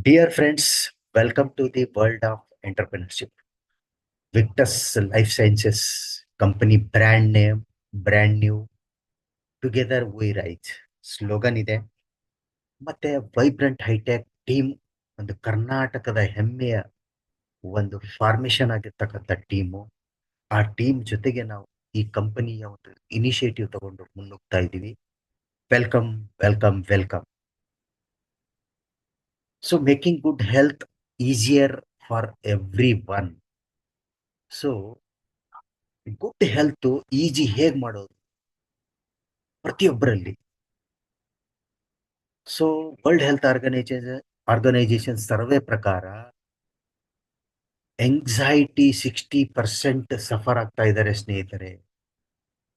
Dear friends, welcome to the world of entrepreneurship. Victus Life Sciences company brand name, brand new, together we rise. Slogan ಇದೆ ಮತ್ತೆ vibrant hitech team, ಒಂದು ಕರ್ನಾಟಕದ ಹೆಮ್ಮೆಯ ಒಂದು formation ಆಗಿರ್ತಕ್ಕಂಥ team. ಆ team ಜೊತೆಗೆ ನಾವು ಈ ಕಂಪನಿಯ ಒಂದು ಇನಿಷಿಯೇಟಿವ್ ತಗೊಂಡು ಮುನ್ನುಗ್ತಾ ಇದ್ದೀವಿ. Welcome, welcome, welcome. So making good health easier for every one. So good health easy ಹೇಗ್ ಮಾಡೋದು ಪ್ರತಿಯೊಬ್ಬರಲ್ಲಿ. So world health organisation survey ಪ್ರಕಾರ ಎಂಗ್ಸೈಟಿ 60% ಸಫರ್ ಆಗ್ತಾ ಇದ್ದಾರೆ ಸ್ನೇಹಿತರೆ.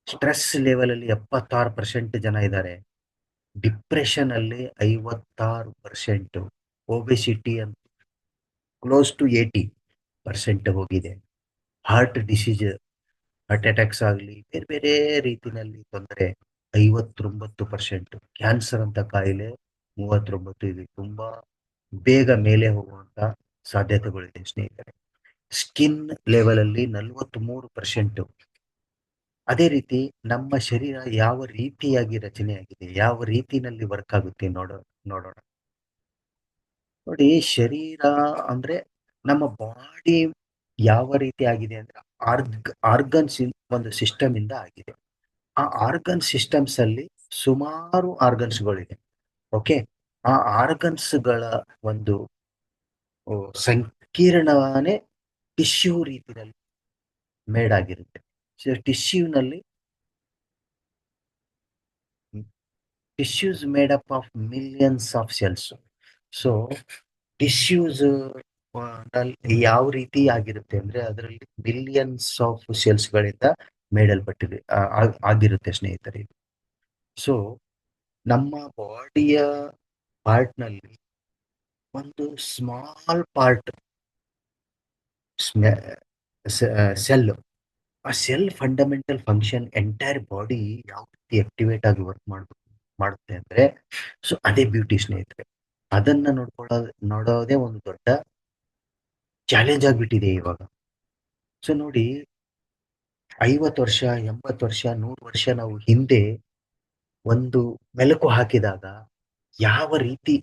ಸ್ಟ್ರೆಸ್ ಲೆವೆಲ್ ಅಲ್ಲಿ 76% ಜನ ಇದ್ದಾರೆ. ಡಿಪ್ರೆಷನ್ ಅಲ್ಲಿ 56%. ಒಬೆಸಿಟಿ ಅಂತ ಕ್ಲೋಸ್ ಟು 80% ಹೋಗಿದೆ. ಹಾರ್ಟ್ ಡಿಸೀಸ್, ಹಾರ್ಟ್ ಅಟ್ಯಾಕ್ಸ್ ಆಗಲಿ ಬೇರೆ ಬೇರೆ ರೀತಿಯಲ್ಲಿ ತೊಂದರೆ 59%. ಕ್ಯಾನ್ಸರ್ ಅಂತ ಕಾಯಿಲೆ 39. ಇದು ತುಂಬಾ ಬೇಗ ಮೇಲೆ ಹೋಗುವಂತ ಸಾಧ್ಯತೆಗಳಿದೆ ಸ್ನೇಹಿತರೆ. ಸ್ಕಿನ್ ಲೆವೆಲ್ ಅಲ್ಲಿ 43%. ಅದೇ ರೀತಿ ನಮ್ಮ ಶರೀರ ಯಾವ ರೀತಿಯಾಗಿ ರಚನೆಯಾಗಿದೆ, ಯಾವ ರೀತಿನಲ್ಲಿ ವರ್ಕ್ ಆಗುತ್ತೆ ನೋಡೋಣ. ನೋಡಿ, ಶರೀರ ಅಂದ್ರೆ ನಮ್ಮ ಬಾಡಿ ಯಾವ ರೀತಿ ಆಗಿದೆ ಅಂದ್ರೆ ಆರ್ಗನ್ಸ್ ಒಂದು ಸಿಸ್ಟಮ್ ಇಂದ ಆಗಿದೆ. ಆ ಆರ್ಗನ್ ಸಿಸ್ಟಮ್ಸ್ ಅಲ್ಲಿ ಸುಮಾರು ಆರ್ಗನ್ಸ್ಗಳಿದೆ. ಓಕೆ, ಆ ಆರ್ಗನ್ಸ್ಗಳ ಒಂದು ಸಂಕೀರ್ಣವಾನೇ ಟಿಶ್ಯೂ ರೀತಿಯಲ್ಲಿ ಮೇಡ್ ಆಗಿರುತ್ತೆ. ಟಿಶ್ಯೂನಲ್ಲಿ tissues made up of millions of cells. So tissues ಯಾವ ರೀತಿ ಆಗಿರುತ್ತೆ ಅಂದ್ರೆ ಅದರಲ್ಲಿ ಬಿಲಿಯನ್ಸ್ ಆಫ್ ಸೆಲ್ಸ್ಗಳಿಂದ ಮೇಡಲ್ಪಟ್ಟಿದೆ ಆಗಿರುತ್ತೆ ಸ್ನೇಹಿತರೆ. ಸೊ ನಮ್ಮ ಬಾಡಿಯ ಪಾರ್ಟ್ನಲ್ಲಿ ಒಂದು ಸ್ಮಾಲ್ ಪಾರ್ಟ್ ಸೆಲ್. ಆ cell fundamental function entire body ಯಾವ ರೀತಿ ಆಕ್ಟಿವೇಟ್ ಆಗಿ ವರ್ಕ್ ಮಾಡುತ್ತೆ ಅಂದ್ರೆ, ಸೊ ಅದೇ ಬ್ಯೂಟಿ ಸ್ನೇಹಿತರೆ. ಅದನ್ನ ನೋಡೋದೇ ಒಂದು ದೊಡ್ಡ ಚಾಲೆಂಜ್ ಆಗ್ಬಿಟ್ಟಿದೆ ಇವಾಗ. ಸೊ ನೋಡಿ, 50 ವರ್ಷ, 80 ವರ್ಷ, 100 ವರ್ಷ ನಾವು ಹಿಂದೆ ಒಂದು ಮೆಲುಕು ಹಾಕಿದಾಗ ಯಾವ ರೀತಿ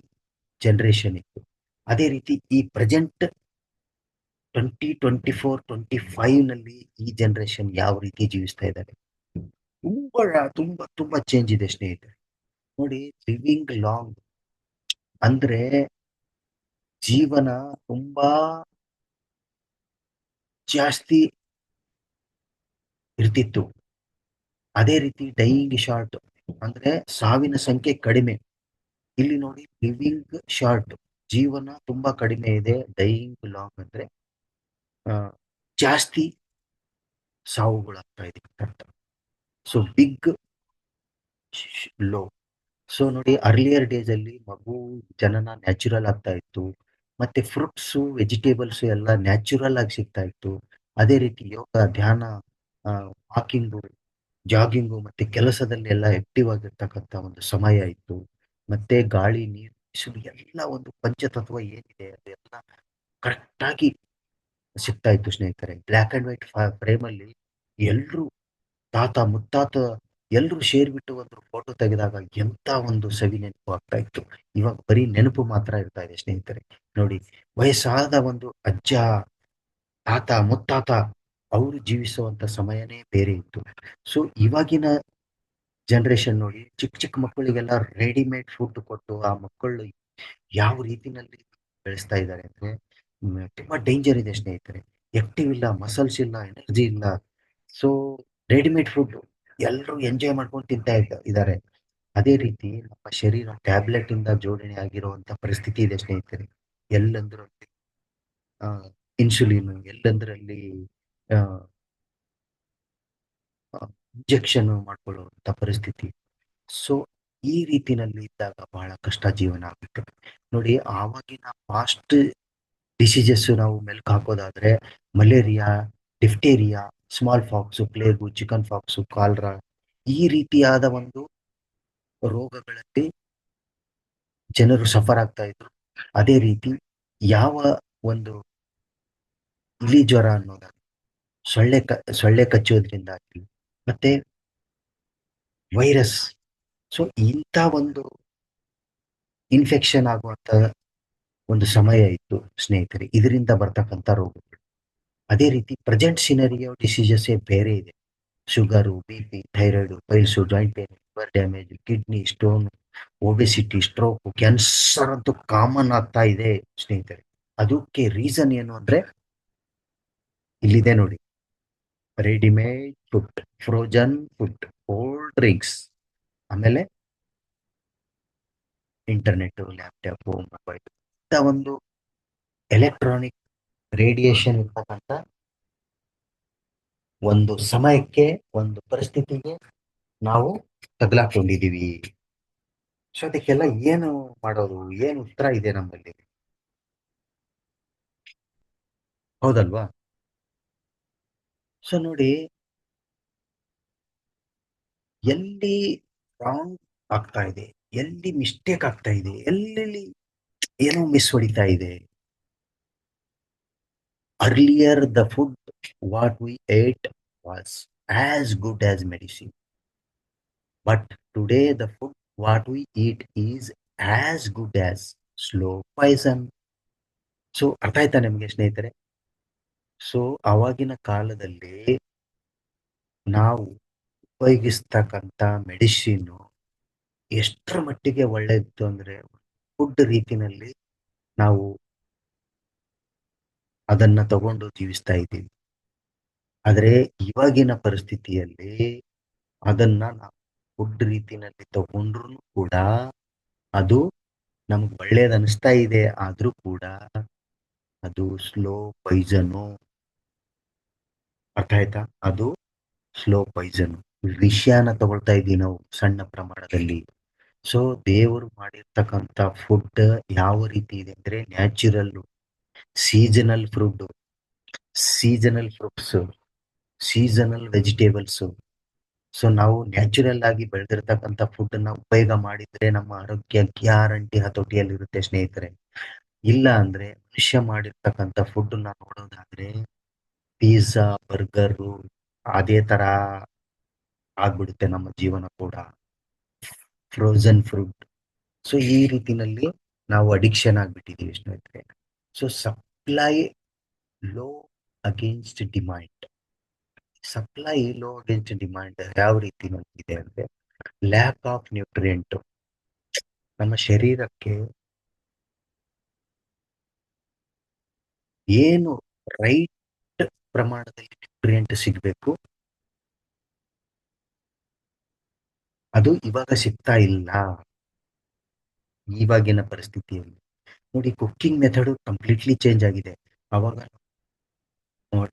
ಜನರೇಷನ್ ಇತ್ತು, ಅದೇ ರೀತಿ ಈ ಪ್ರೆಸೆಂಟ್ 2024-25 ನಲ್ಲಿ ಈ ಜನರೇಷನ್ ಯಾವ ರೀತಿ ಜೀವಿಸ್ತಾ ಇದ್ದಾರೆ. ತುಂಬಾ ತುಂಬಾ ತುಂಬಾ ಚೇಂಜ್ ಇದೆ ಸ್ನೇಹಿತರೆ. ನೋಡಿ, ಲಿವಿಂಗ್ ಲಾಂಗ್ ಅಂದ್ರೆ ಜೀವನ ತುಂಬಾ ಜಾಸ್ತಿ ಇರ್ತಿತ್ತು. ಅದೇ ರೀತಿ ಡೈಯಿಂಗ್ ಶಾರ್ಟ್ ಅಂದ್ರೆ ಸಾವಿನ ಸಂಖ್ಯೆ ಕಡಿಮೆ. ಇಲ್ಲಿ ನೋಡಿ, ಲಿವಿಂಗ್ ಶಾರ್ಟ್ ಜೀವನ ತುಂಬಾ ಕಡಿಮೆ ಇದೆ, ಡೈಯಿಂಗ್ ಲಾಂಗ್ ಅಂದ್ರೆ ಜಾಸ್ತಿ ಸಾವುಗಳಾಗ್ತಾ ಇದೆ ಅಂತ. So big low. ಸೊ ನೋಡಿ, ಅರ್ಲಿಯರ್ ಡೇಸ್ ಅಲ್ಲಿ ಮಗು ಜನನ ನ್ಯಾಚುರಲ್ ಆಗ್ತಾ ಇತ್ತು. ಮತ್ತೆ ಫ್ರೂಟ್ಸು ವೆಜಿಟೇಬಲ್ಸ್ ಎಲ್ಲ ನ್ಯಾಚುರಲ್ ಆಗಿ ಸಿಗ್ತಾ ಇತ್ತು. ಅದೇ ರೀತಿ ಯೋಗ, ಧ್ಯಾನ, ವಾಕಿಂಗು, ಜಾಗಿಂಗು ಮತ್ತೆ ಕೆಲಸದಲ್ಲಿ ಎಲ್ಲ ಆಕ್ಟಿವ್ ಆಗಿರ್ತಕ್ಕಂಥ ಒಂದು ಸಮಯ ಇತ್ತು. ಮತ್ತೆ ಗಾಳಿ, ನೀರು, ಬಿಸಿಲು ಎಲ್ಲ ಒಂದು ಪಂಚತತ್ವ ಏನಿದೆ ಅದೆಲ್ಲ ಕರೆಕ್ಟ್ ಆಗಿ ಸಿಗ್ತಾ ಇತ್ತು ಸ್ನೇಹಿತರೆ. ಬ್ಲ್ಯಾಕ್ ಅಂಡ್ ವೈಟ್ ಫ್ರೇಮ್ ಅಲ್ಲಿ ಎಲ್ರು ತಾತ ಮುತ್ತಾತ ಎಲ್ರು ಶೇರ್ ಬಿಟ್ಟು ಒಂದು ಫೋಟೋ ತೆಗೆದಾಗ ಎಂತ ಒಂದು ಸವಿ ನೆನಪು ಆಗ್ತಾ ಇತ್ತು. ಇವಾಗ ಬರೀ ನೆನಪು ಮಾತ್ರ ಇರ್ತಾ ಇದೆ ಸ್ನೇಹಿತರೆ. ನೋಡಿ, ವಯಸ್ಸಾದ ಒಂದು ಅಜ್ಜ, ತಾತ, ಮುತ್ತಾತ ಅವರು ಜೀವಿಸುವಂತ ಸಮಯನೇ ಬೇರೆ ಇತ್ತು. ಸೊ ಇವಾಗಿನ ಜನರೇಷನ್ ನೋಡಿ, ಚಿಕ್ಕ ಚಿಕ್ಕ ಮಕ್ಕಳಿಗೆಲ್ಲ ರೆಡಿಮೇಡ್ ಫುಡ್ ಕೊಟ್ಟು ಆ ಮಕ್ಕಳು ಯಾವ ರೀತಿನಲ್ಲಿ ಬೆಳೆಸ್ತಾ ಇದ್ದಾರೆ ಅಂದ್ರೆ ತುಂಬಾ ಡೇಂಜರ್ ಇದೆ ಸ್ನೇಹಿತರೆ. ಆಕ್ಟಿವ್ ಇಲ್ಲ, ಮಸಲ್ಸ್ ಇಲ್ಲ, ಎನರ್ಜಿ ಇಲ್ಲ. ಸೊ ರೆಡಿಮೇಡ್ ಫುಡ್ ಎಲ್ಲರೂ ಎಂಜಾಯ್ ಮಾಡ್ಕೊಂಡು ಇದ್ದಾರೆ. ಅದೇ ರೀತಿ ನಮ್ಮ ಶರೀರ ಟ್ಯಾಬ್ಲೆಟ್ ಇಂದ ಜೋಡಣೆ ಆಗಿರುವಂತ ಪರಿಸ್ಥಿತಿ ಇದೆ ಸ್ನೇಹಿತರೆ. ಎಲ್ಲಂದ್ರಲ್ಲಿ ಇನ್ಸುಲಿನ್, ಎಲ್ಲಂದ್ರಲ್ಲಿ ಇಂಜೆಕ್ಷನ್ ಮಾಡ್ಕೊಳ್ಳುವಂತ ಪರಿಸ್ಥಿತಿ. ಸೊ ಈ ರೀತಿನಲ್ಲಿ ಇದ್ದಾಗ ಬಹಳ ಕಷ್ಟ ಜೀವನ ಆಗ್ಬಿಟ್ಟು. ನೋಡಿ, ಆವಾಗಿನ ಪಾಸ್ಟ್ ಡಿಸೀಸಸ್ ನಾವು ಮೆಲ್ಕ್ ಹಾಕೋದಾದ್ರೆ malaria, diphtheria, smallpox, plague, chickenpox, cholera ಈ ರೀತಿಯಾದ ಒಂದು ರೋಗಗಳಲ್ಲಿ ಜನರು ಸಫರ್ ಆಗ್ತಾ ಇದ್ರು. ಅದೇ ರೀತಿ ಯಾವ ಒಂದು ಇಲಿ ಜ್ವರ ಅನ್ನೋದ ಸೊಳ್ಳೆ ಕಚ್ಚೋದ್ರಿಂದಾಗಿ ಮತ್ತೆ ವೈರಸ್. ಸೊ ಇಂಥ ಒಂದು ಇನ್ಫೆಕ್ಷನ್ ಆಗುವಂತ ಒಂದು ಸಮಯ ಇತ್ತು ಸ್ನೇಹಿತರೆ, ಇದರಿಂದ ಬರ್ತಕ್ಕಂಥ ರೋಗಗಳು. ಅದೇ ರೀತಿ ಪ್ರೆಸೆಂಟ್ ಸಿನರಿಯೋ ಡಿಸೀಸಸ್ ಬೇರೆ ಇದೆ. Sugar, B thyroid, piles, joint pain, liver damage, kidney stone, obesity, stroke, cancer ಅಂತೂ ಕಾಮನ್ ಆಗ್ತಾ ಇದೆ ಸ್ನೇಹಿತರೆ. ಅದಕ್ಕೆ ರೀಸನ್ ಏನು ಅಂದ್ರೆ ಇಲ್ಲಿದೆ ನೋಡಿ: readymade food, frozen food, cold drinks, ಆಮೇಲೆ ಇಂಟರ್ನೆಟ್, ಲ್ಯಾಪ್ಟಾಪ್, ಮೊಬೈಲ್, ಇಂಥ ಒಂದು ಎಲೆಕ್ಟ್ರಾನಿಕ್ ರೇಡಿಯೇಷನ್ ಇರ್ತಕ್ಕಂಥ ಒಂದು ಸಮಯಕ್ಕೆ, ಒಂದು ಪರಿಸ್ಥಿತಿಗೆ ನಾವು ತಗಲಾಕೊಂಡಿದೀವಿ. ಸೊ ಅದಕ್ಕೆಲ್ಲ ಏನು ಮಾಡೋದು, ಏನು ಉತ್ತರ ಇದೆ ನಮ್ಮಲ್ಲಿ? ಹೌದಲ್ವಾ? ಸೊ ನೋಡಿ, ಎಲ್ಲಿ ರಾಂಗ್ ಆಗ್ತಾ ಇದೆ, ಎಲ್ಲಿ ಮಿಸ್ಟೇಕ್ ಆಗ್ತಾ ಇದೆ, ಎಲ್ಲಿ ಏನೋ ಮಿಸ್ ಹೊಡಿತಾ ಇದೆ. Earlier the food what we eight was as good as medicine, but today the food what we eat is as good as slow Poisson. So ಅರ್ಥ ಆಯ್ತಾ ನಿಮಗೆ ಸ್ನೇಹಿತರೆ? ಸೊ ಅವಾಗಿನ ಕಾಲದಲ್ಲಿ ನಾವು ಉಪಯೋಗಿಸ್ತಕ್ಕಂಥ ಮೆಡಿಸಿನ್ ಎಷ್ಟರ ಮಟ್ಟಿಗೆ ಒಳ್ಳೆಯಿತ್ತು ಅಂದ್ರೆ, ಫುಡ್ ರೀತಿನಲ್ಲಿ ನಾವು ಅದನ್ನ ತಗೊಂಡು ಜೀವಿಸ್ತಾ ಇದ್ದೀವಿ. ಆದರೆ ಇವಾಗಿನ ಪರಿಸ್ಥಿತಿಯಲ್ಲಿ ಅದನ್ನ ನಾವು ಫುಡ್ ರೀತಿನಲ್ಲಿ ತಗೊಂಡ್ರು ಕೂಡ ಅದು ನಮ್ಗೆ ಒಳ್ಳೇದು ಅನಿಸ್ತಾ ಇದೆ, ಆದ್ರೂ ಕೂಡ ಅದು ಸ್ಲೋ ಪಾಯ್ಸನು. ಅರ್ಥ ಆಯ್ತಾ? ಅದು ಸ್ಲೋ ಪಾಯ್ಸನ್. ವಿಷಯನ ತಗೊಳ್ತಾ ಇದ್ದೀವಿ ನಾವು ಸಣ್ಣ ಪ್ರಮಾಣದಲ್ಲಿ. ಸೊ ದೇವರು ಮಾಡಿರ್ತಕ್ಕಂಥ ಫುಡ್ ಯಾವ ರೀತಿ ಇದೆ ಅಂದ್ರೆ natural, seasonal fruit, seasonal fruits, seasonal vegetables. So ನಾವು ನ್ಯಾಚುರಲ್ ಆಗಿ ಬೆಳೆದಿರ್ತಕ್ಕಂಥ ಫುಡ್ ನ ಉಪಯೋಗ ಮಾಡಿದ್ರೆ ನಮ್ಮ ಆರೋಗ್ಯ ಗ್ಯಾರಂಟಿ ಹತೋಟಿಯಲ್ಲಿರುತ್ತೆ ಸ್ನೇಹಿತರೆ. ಇಲ್ಲ ಅಂದ್ರೆ ಮನುಷ್ಯ ಮಾಡಿರ್ತಕ್ಕಂಥ ಫುಡ್ ನ ನೋಡೋದಾದ್ರೆ ಪಿಜ್ಜಾ, ಬರ್ಗರು, ಅದೇ ತರ ಆಗ್ಬಿಡುತ್ತೆ ನಮ್ಮ ಜೀವನ ಕೂಡ. Frozen fruit. ಸೊ ಈ ರೀತಿನಲ್ಲಿ ನಾವು ಅಡಿಕ್ಷನ್ ಆಗ್ಬಿಟ್ಟಿದೀವಿ ಸ್ನೇಹಿತರೆ. So supply low against demand. Supply low against demand ಯಾವ ರೀತಿ ಇದೆ ಅಂದ್ರೆ ಲ್ಯಾಕ್ ಆಫ್ ನ್ಯೂಟ್ರಿಯೆಂಟ್. ನಮ್ಮ ಶರೀರಕ್ಕೆ ಏನು ರೈಟ್ ಪ್ರಮಾಣದಲ್ಲಿ ನ್ಯೂಟ್ರಿಯೆಂಟ್ ಸಿಗಬೇಕು ಅದು ಇವಾಗ ಸಿಗ್ತಾ ಇಲ್ಲ ಇವಾಗಿನ ಪರಿಸ್ಥಿತಿಯಲ್ಲಿ. ನೋಡಿ, ಕುಕ್ಕಿಂಗ್ ಮೆಥಡ್ ಕಂಪ್ಲೀಟ್ಲಿ ಚೇಂಜ್ ಆಗಿದೆ. ಅವಾಗ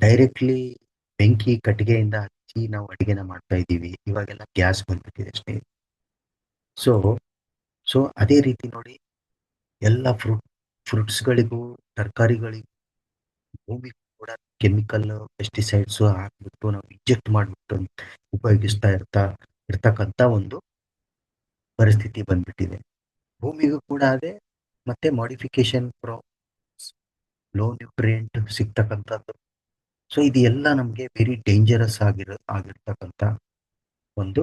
ಡೈರೆಕ್ಟ್ಲಿ ಬೆಂಕಿ ಕಟ್ಟಿಗೆಯಿಂದ ಹಚ್ಚಿ ನಾವು ಅಡಿಗೆನ ಮಾಡ್ತಾ ಇದ್ದೀವಿ, ಇವಾಗೆಲ್ಲ ಗ್ಯಾಸ್ ಬಂದ್ಬಿಟ್ಟಿದೆ ಅಷ್ಟೇ. ಸೊ ಸೊ ಅದೇ ರೀತಿ ನೋಡಿ, ಎಲ್ಲ ಫ್ರೂಟ್ಸ್ಗಳಿಗೂ, ತರಕಾರಿಗಳಿಗೂ, ಭೂಮಿ ಕೂಡ ಕೆಮಿಕಲ್ ಪೆಸ್ಟಿಸೈಡ್ಸ್ ಹಾಕ್ಬಿಟ್ಟು ನಾವು ಇಂಜೆಕ್ಟ್ ಮಾಡಿಬಿಟ್ಟು ಉಪಯೋಗಿಸ್ತಾ ಇರ್ತಕ್ಕಂಥ ಒಂದು ಪರಿಸ್ಥಿತಿ ಬಂದ್ಬಿಟ್ಟಿದೆ. ಭೂಮಿಗೂ ಕೂಡ ಅದೇ, ಮತ್ತೆ ಮಾಡಿಫಿಕೇಶನ್ ಲೋ ನ್ಯೂಟ್ರಿಯೆಂಟ್ ಸಿಗ್ತಕ್ಕಂಥದ್ದು. ಸೊ ಇದು ಎಲ್ಲ ನಮಗೆ ವೆರಿ ಡೇಂಜರಸ್ ಆಗಿರ್ತಕ್ಕಂಥ ಒಂದು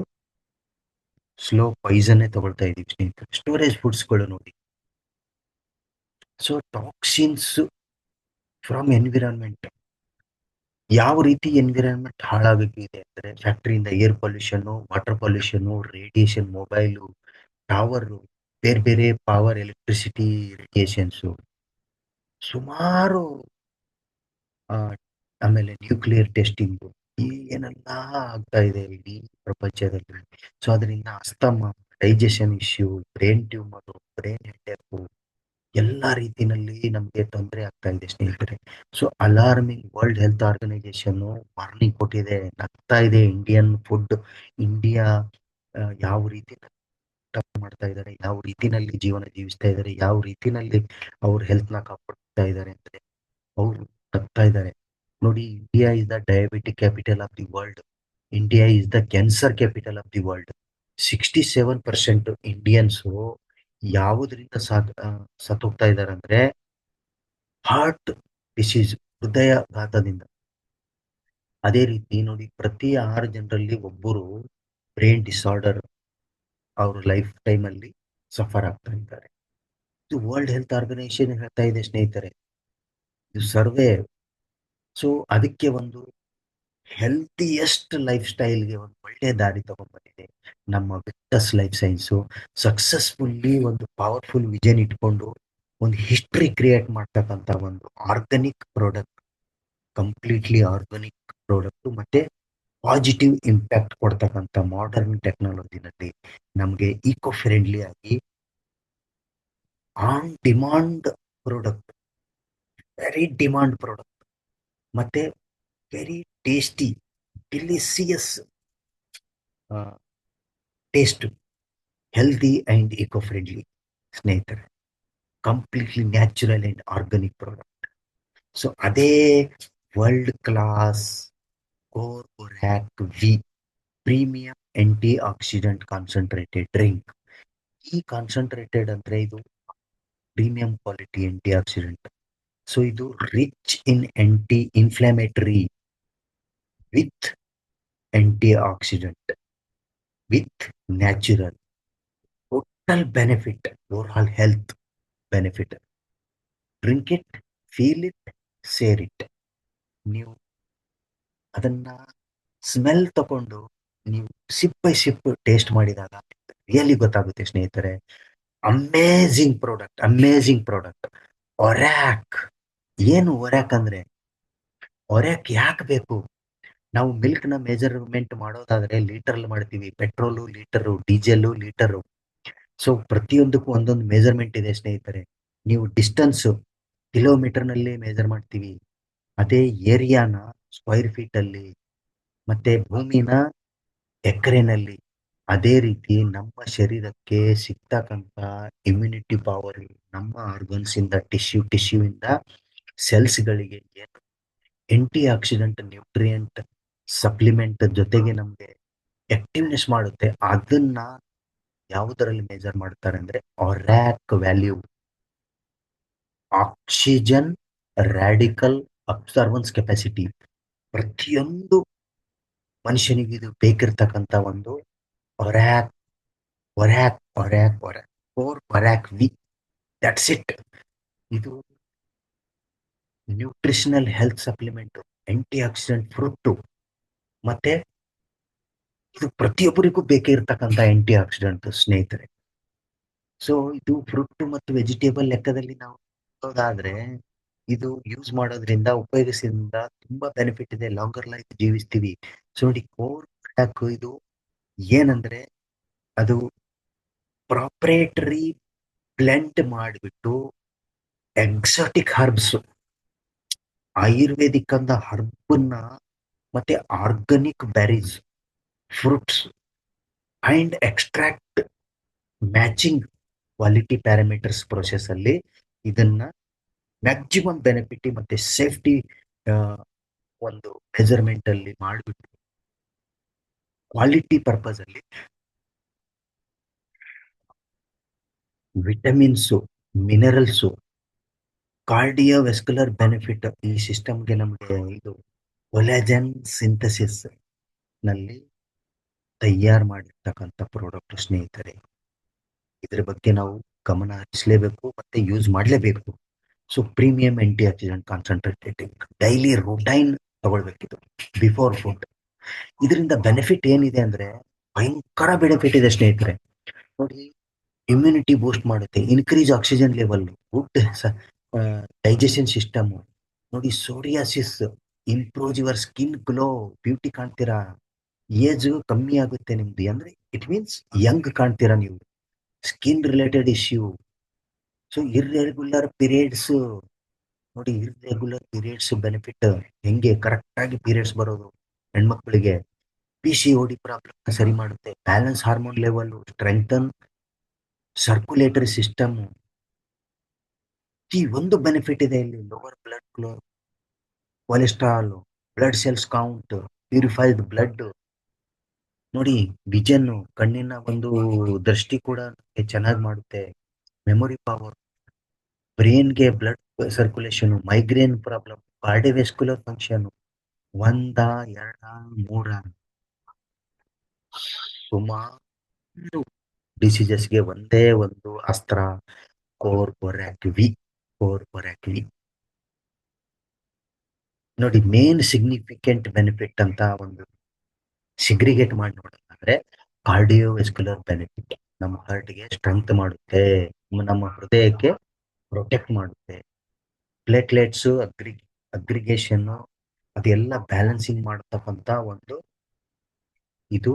ಸ್ಲೋ ಪಾಯ್ಸನ್ನೇ ತಗೊಳ್ತಾ ಇದೀವಿ ಸ್ನೇಹಿತರೆ. ಸ್ಟೋರೇಜ್ ಫುಡ್ಸ್ಗಳು ನೋಡಿ. So toxins from environment. ಯಾವ ರೀತಿ ಎನ್ವಿರಾನ್ಮೆಂಟ್ ಹಾಳಾಗಿದೆ ಅಂದ್ರೆ ಫ್ಯಾಕ್ಟ್ರಿಯಿಂದ air pollution, water pollution, radiation, mobile, tower, ಬೇರೆ ಬೇರೆ ಪವರ್, ಎಲೆಕ್ಟ್ರಿಸಿಟಿ ರೇಡಿಯೇಷನ್ಸು ಸುಮಾರು, ಆಮೇಲೆ ನ್ಯೂಕ್ಲಿಯರ್ ಟೆಸ್ಟಿಂಗ್, ಏನೆಲ್ಲ ಆಗ್ತಾ ಇದೆ ಇಡೀ ಪ್ರಪಂಚದಲ್ಲಿ. ಸೊ ಅದರಿಂದ asthma, digestion issue, brain tumour, brain headache, ಎಲ್ಲ ರೀತಿನಲ್ಲಿ ನಮಗೆ ತೊಂದರೆ ಆಗ್ತಾ ಇದೆ ಸ್ನೇಹಿತರೆ. So alarming, world health organisation warning ಕೊಟ್ಟಿದೆ. ನಗ್ತಾ ಇದೆ ಇಂಡಿಯನ್ ಫುಡ್. ಇಂಡಿಯಾ ಯಾವ ರೀತಿ ಮಾಡ್ತಾ ಇದ್ದಾರೆ, ಯಾವ ರೀತಿನಲ್ಲಿ ಜೀವನ ಜೀವಿಸ್ತಾ ಇದ್ದಾರೆ, ಯಾವ ರೀತಿನಲ್ಲಿ ಅವ್ರ ಹೆಲ್ತ್ ನ ಕಾಪಾಡ್ತಾ ಇದ್ದಾರೆ ಅಂದ್ರೆ ಅವರು ನಗ್ತಾ ಇದ್ದಾರೆ. ನೋಡಿ, India is the diabetic capital of the world. India is the cancer capital of the world. 67% Indians ಯಾವುದರಿಂದ ಸತ್ತೋಗ್ತಾ ಇದ್ದಾರೆ ಅಂದ್ರೆ ಹಾರ್ಟ್ ಡಿಸೀಸ್, ಹೃದಯಘಾತದಿಂದ. ಅದೇ ರೀತಿ ನೋಡಿ, ಪ್ರತಿ 6 ಜನರಲ್ಲಿ ಒಬ್ಬರು ಬ್ರೈನ್ ಡಿಸಾರ್ಡರ್ ಅವ್ರ ಲೈಫ್ ಟೈಮ್ ಅಲ್ಲಿ ಸಫರ್ ಆಗ್ತಾ ಇದ್ದಾರೆ. ಇದು ವರ್ಲ್ಡ್ ಹೆಲ್ತ್ ಆರ್ಗನೈಸೇಷನ್ ಹೇಳ್ತಾ ಇದೆ ಸ್ನೇಹಿತರೆ, ಇದು ಸರ್ವೆ. ಸೊ ಅದಕ್ಕೆ ಒಂದು ಹೆಲ್ತಿಯೆಸ್ಟ್ ಲೈಫ್ ಸ್ಟೈಲ್ಗೆ ಒಂದು ಒಳ್ಳೆ ದಾರಿ ತಗೊಂಡ್ಬಂದಿದೆ ನಮ್ಮ ವಿಕ್ಟಸ್ ಲೈಫ್ ಸೈನ್ಸು. ಸಕ್ಸಸ್ಫುಲ್ಲಿ ಒಂದು ಪವರ್ಫುಲ್ ವಿಷನ್ ಇಟ್ಕೊಂಡು ಒಂದು ಹಿಸ್ಟ್ರಿ ಕ್ರಿಯೇಟ್ ಮಾಡ್ತಕ್ಕಂಥ ಒಂದು organic product, completely organic product, ಮತ್ತೆ ಪಾಸಿಟಿವ್ ಇಂಪ್ಯಾಕ್ಟ್ ಕೊಡ್ತಕ್ಕಂಥ ಮಾಡರ್ನ್ ಟೆಕ್ನಾಲಜಿನಲ್ಲಿ ನಮಗೆ ಈಕೋ ಫ್ರೆಂಡ್ಲಿ ಆಗಿ on demand product, very demand product, ಮತ್ತೆ very tasty, delicious taste, healthy and eco friendly ಸ್ನೇಹಿತರೆ, completely natural and organic product. So ಅದೇ ವರ್ಲ್ಡ್ ಕ್ಲಾಸ್ ಕೋರ್ಯಾಕ್ ವಿ premium antioxidant concentrated drink. ಈ ಕಾನ್ಸಂಟ್ರೇಟೆಡ್ ಅಂದ್ರೆ ಇದು premium quality aunty accident. So ಇದು rich in anti inflammatory with antioxidant with natural total benefit, overall health benefit. Drink it, feel it, share it. ನೀವು ಅದನ್ನ smell ತಗೊಂಡು ನೀವು sip by sip taste ಮಾಡಿದಾಗ really ಗೊತ್ತಾಗುತ್ತೆ ಸ್ನೇಹಿತರೆ. Amazing product, amazing product. ಒರ್ಯಾಕ್. ಏನು ಒರ್ಯಾಕ್ ಅಂದ್ರೆ, ಒರ್ಯಾಕ್ ಯಾಕೆ ಬೇಕು? ನಾವು ಮಿಲ್ಕ್ ನ ಮೆಜರ್ಮೆಂಟ್ ಮಾಡೋದಾದ್ರೆ ಲೀಟರ್ ಮಾಡ್ತೀವಿ, petrol litre, diesel litre. So ಪ್ರತಿಯೊಂದಕ್ಕೂ ಒಂದೊಂದು ಮೆಜರ್ಮೆಂಟ್ ಇದೆ ಸ್ನೇಹಿತರೆ. ನೀವು ಡಿಸ್ಟನ್ಸ್ ಕಿಲೋಮೀಟರ್ ನಲ್ಲಿ ಮೆಜರ್ ಮಾಡ್ತೀವಿ, ಅದೇ ಏರಿಯಾನ ಸ್ಕ್ವೈರ್ ಫೀಟ್ ಅಲ್ಲಿ, ಮತ್ತೆ ಭೂಮಿನ ಎಕರೆನಲ್ಲಿ. ಅದೇ ರೀತಿ ನಮ್ಮ ಶರೀರಕ್ಕೆ ಸಿಗ್ತಕ್ಕಂಥ ಇಮ್ಯುನಿಟಿ ಪವರ್, ನಮ್ಮ ಆರ್ಗನ್ಸ್ ಇಂದ, ಟಿಶ್ಯೂ ಇಂದ ಸೆಲ್ಸ್ ಗಳಿಗೆ ಏನು ಆಂಟಿ ಆಕ್ಸಿಡೆಂಟ್ ನ್ಯೂಟ್ರಿಯೆಂಟ್ ಸಪ್ಲಿಮೆಂಟ್ ಜೊತೆಗೆ ನಮಗೆ ಆಕ್ಟಿವ್ನೆಸ್ ಮಾಡುತ್ತೆ, ಅದನ್ನ ಯಾವುದರಲ್ಲಿ ಮೆಜರ್ ಮಾಡ್ತಾರೆ ಅಂದ್ರೆ ORAC value, oxygen radical absorbance capacity. ಪ್ರತಿಯೊಂದು ಮನುಷ್ಯನಿಗೆ ಇದು ಬೇಕಿರ್ತಕ್ಕಂಥ ಒಂದು ORAC, ORAC V, that's it. ಇದು nutritional health supplement, antioxidant fruit, ಮತ್ತೆ ಇದು ಪ್ರತಿಯೊಬ್ಬರಿಗೂ ಬೇಕೇ ಇರತಕ್ಕಂಥ ಆಂಟಿ ಆಕ್ಸಿಡೆಂಟ್ ಸ್ನೇಹಿತರೆ. ಸೊ ಇದು ಫ್ರೂಟ್ ಮತ್ತು ವೆಜಿಟೇಬಲ್ ಲೆಕ್ಕದಲ್ಲಿ ನಾವು ನೋಡೋದಾದ್ರೆ ಇದು ಯೂಸ್ ಮಾಡೋದ್ರಿಂದ, ಉಪಯೋಗಿಸಿದ್ರಿಂದ ತುಂಬಾ ಬೆನಿಫಿಟ್ ಇದೆ, ಲಾಂಗರ್ ಲೈಫ್ ಜೀವಿಸ್ತೀವಿ. ಸೊ ನೋಡಿ, ಕೋರ್ ಇದು ಏನಂದ್ರೆ ಅದು ಪ್ರಾಪ್ರೇಟರಿ ಬ್ಲೆಂಡ್ ಮಾಡಿಬಿಟ್ಟು ಎಕ್ಸಾಟಿಕ್ ಹರ್ಬ್ಸ್, ಆಯುರ್ವೇದಿಕ್ ಅಂದ ಹರ್ಬನ್ನ ಮತ್ತೆ organic berries, fruits and extract matching quality parameters process ಅಲ್ಲಿ ಇದನ್ನ ಮ್ಯಾಕ್ಸಿಮಮ್ ಬೆನಿಫಿಟ್ ಮತ್ತೆ ಸೇಫ್ಟಿ ಒಂದು ಮೆಜರ್ಮೆಂಟ್ ಅಲ್ಲಿ ಮಾಡಿಬಿಟ್ಟು ಕ್ವಾಲಿಟಿ ಪರ್ಪಸ್ ಅಲ್ಲಿ ವಿಟಮಿನ್ಸು, ಮಿನರಲ್ಸು, ಕಾರ್ಡಿಯೋವೆಸ್ಕ್ಯುಲರ್ ಬೆನಿಫಿಟ್ ಈ ಸಿಸ್ಟಮ್ಗೆ ನಮಗೆ ಇದು ಕೊಲಾಜನ್ ಸಿಂಥಸಿಸ್ ನಲ್ಲಿ ತಯಾರು ಮಾಡಿರ್ತಕ್ಕಂಥ ಪ್ರಾಡಕ್ಟ್ ಸ್ನೇಹಿತರೆ. ಇದ್ರ ಬಗ್ಗೆ ನಾವು ಗಮನ ಹರಿಸಲೇಬೇಕು ಮತ್ತೆ ಯೂಸ್ ಮಾಡಲೇಬೇಕು. So premium antioxidant concentrated daily routine ತಗೊಳ್ಬೇಕಿದು ಬಿಫೋರ್ ಫುಡ್. ಇದರಿಂದ ಬೆನಿಫಿಟ್ ಏನಿದೆ ಅಂದ್ರೆ ಭಯಂಕರ ಬೆನಿಫಿಟ್ ಇದೆ ಸ್ನೇಹಿತರೆ. ನೋಡಿ, ಇಮ್ಯುನಿಟಿ ಬೂಸ್ಟ್ ಮಾಡುತ್ತೆ, increase oxygen level, good digestion system. ನೋಡಿ, psoriasis improves your skin glow, beauty ಕಾಣ್ತೀರಾ, ಏಜ್ ಕಮ್ಮಿ ಆಗುತ್ತೆ ನಿಮ್ದು, ಅಂದ್ರೆ ಇಟ್ ಮೀನ್ಸ್ ಯಂಗ್ ಕಾಣ್ತೀರಾ ನೀವು. Skin related issue. So irregular periods, ನೋಡಿ ಇರ್ರೆಗ್ಯುಲರ್ ಪೀರಿಯಡ್ಸ್ ಬೆನಿಫಿಟ್, ಹೆಂಗೆ ಕರೆಕ್ಟ್ ಆಗಿ ಪೀರಿಯಡ್ಸ್ ಬರೋದು ಹೆಣ್ಮಕ್ಳಿಗೆ. PCOD ಪ್ರಾಬ್ಲಮ್ ಸರಿ ಮಾಡುತ್ತೆ, balance hormone level, strengthen circulatory system. ಈ ಒಂದು ಬೆನಿಫಿಟ್ ಇದೆ ಇಲ್ಲಿ, lower blood cholesterol, blood cells count, purified blood. ನೋಡಿ, ವಿಷನ್, ಕಣ್ಣಿನ ಒಂದು ದೃಷ್ಟಿ ಕೂಡ ಚೆನ್ನಾಗಿ ಮಾಡುತ್ತೆ, ಮೆಮೊರಿ ಪವರ್, ಬ್ರೈನ್ಗೆ blood circulation, migraine problem, cardiovascular function, ಒಂದ ಎರಡ ಮೂರ ಸುಮಾರು ಡಿಸೀಸಸ್ಗೆ ಒಂದೇ ಒಂದು ಅಸ್ತ್ರ, ಕೋರ್ಬೊರಾಕ್ವಿ. ಕೋರ್ಬೊರಾಕ್ವಿ ನೋಡಿ, ಮೇನ್ ಸಿಗ್ನಿಫಿಕೆಂಟ್ ಬೆನಿಫಿಟ್ ಅಂತ ಒಂದು ಸಿಗ್ರಿಗೇಟ್ ಮಾಡಿ ನೋಡೋದಾದ್ರೆ, ಕಾರ್ಡಿಯೋವೆಸ್ಕ್ಯುಲರ್ ಬೆನಿಫಿಟ್, ನಮ್ಮ ಹಾರ್ಟ್ಗೆ ಸ್ಟ್ರೆಂತ್ ಮಾಡುತ್ತೆ, ನಮ್ಮ ಹೃದಯಕ್ಕೆ ಪ್ರೊಟೆಕ್ಟ್ ಮಾಡುತ್ತೆ, ಪ್ಲೇಟ್ಲೆಟ್ಸ್ ಅಗ್ರಿಗೇಷನ್ ಅದೆಲ್ಲ ಬ್ಯಾಲೆನ್ಸಿಂಗ್ ಮಾಡತಕ್ಕಂತ ಒಂದು ಇದು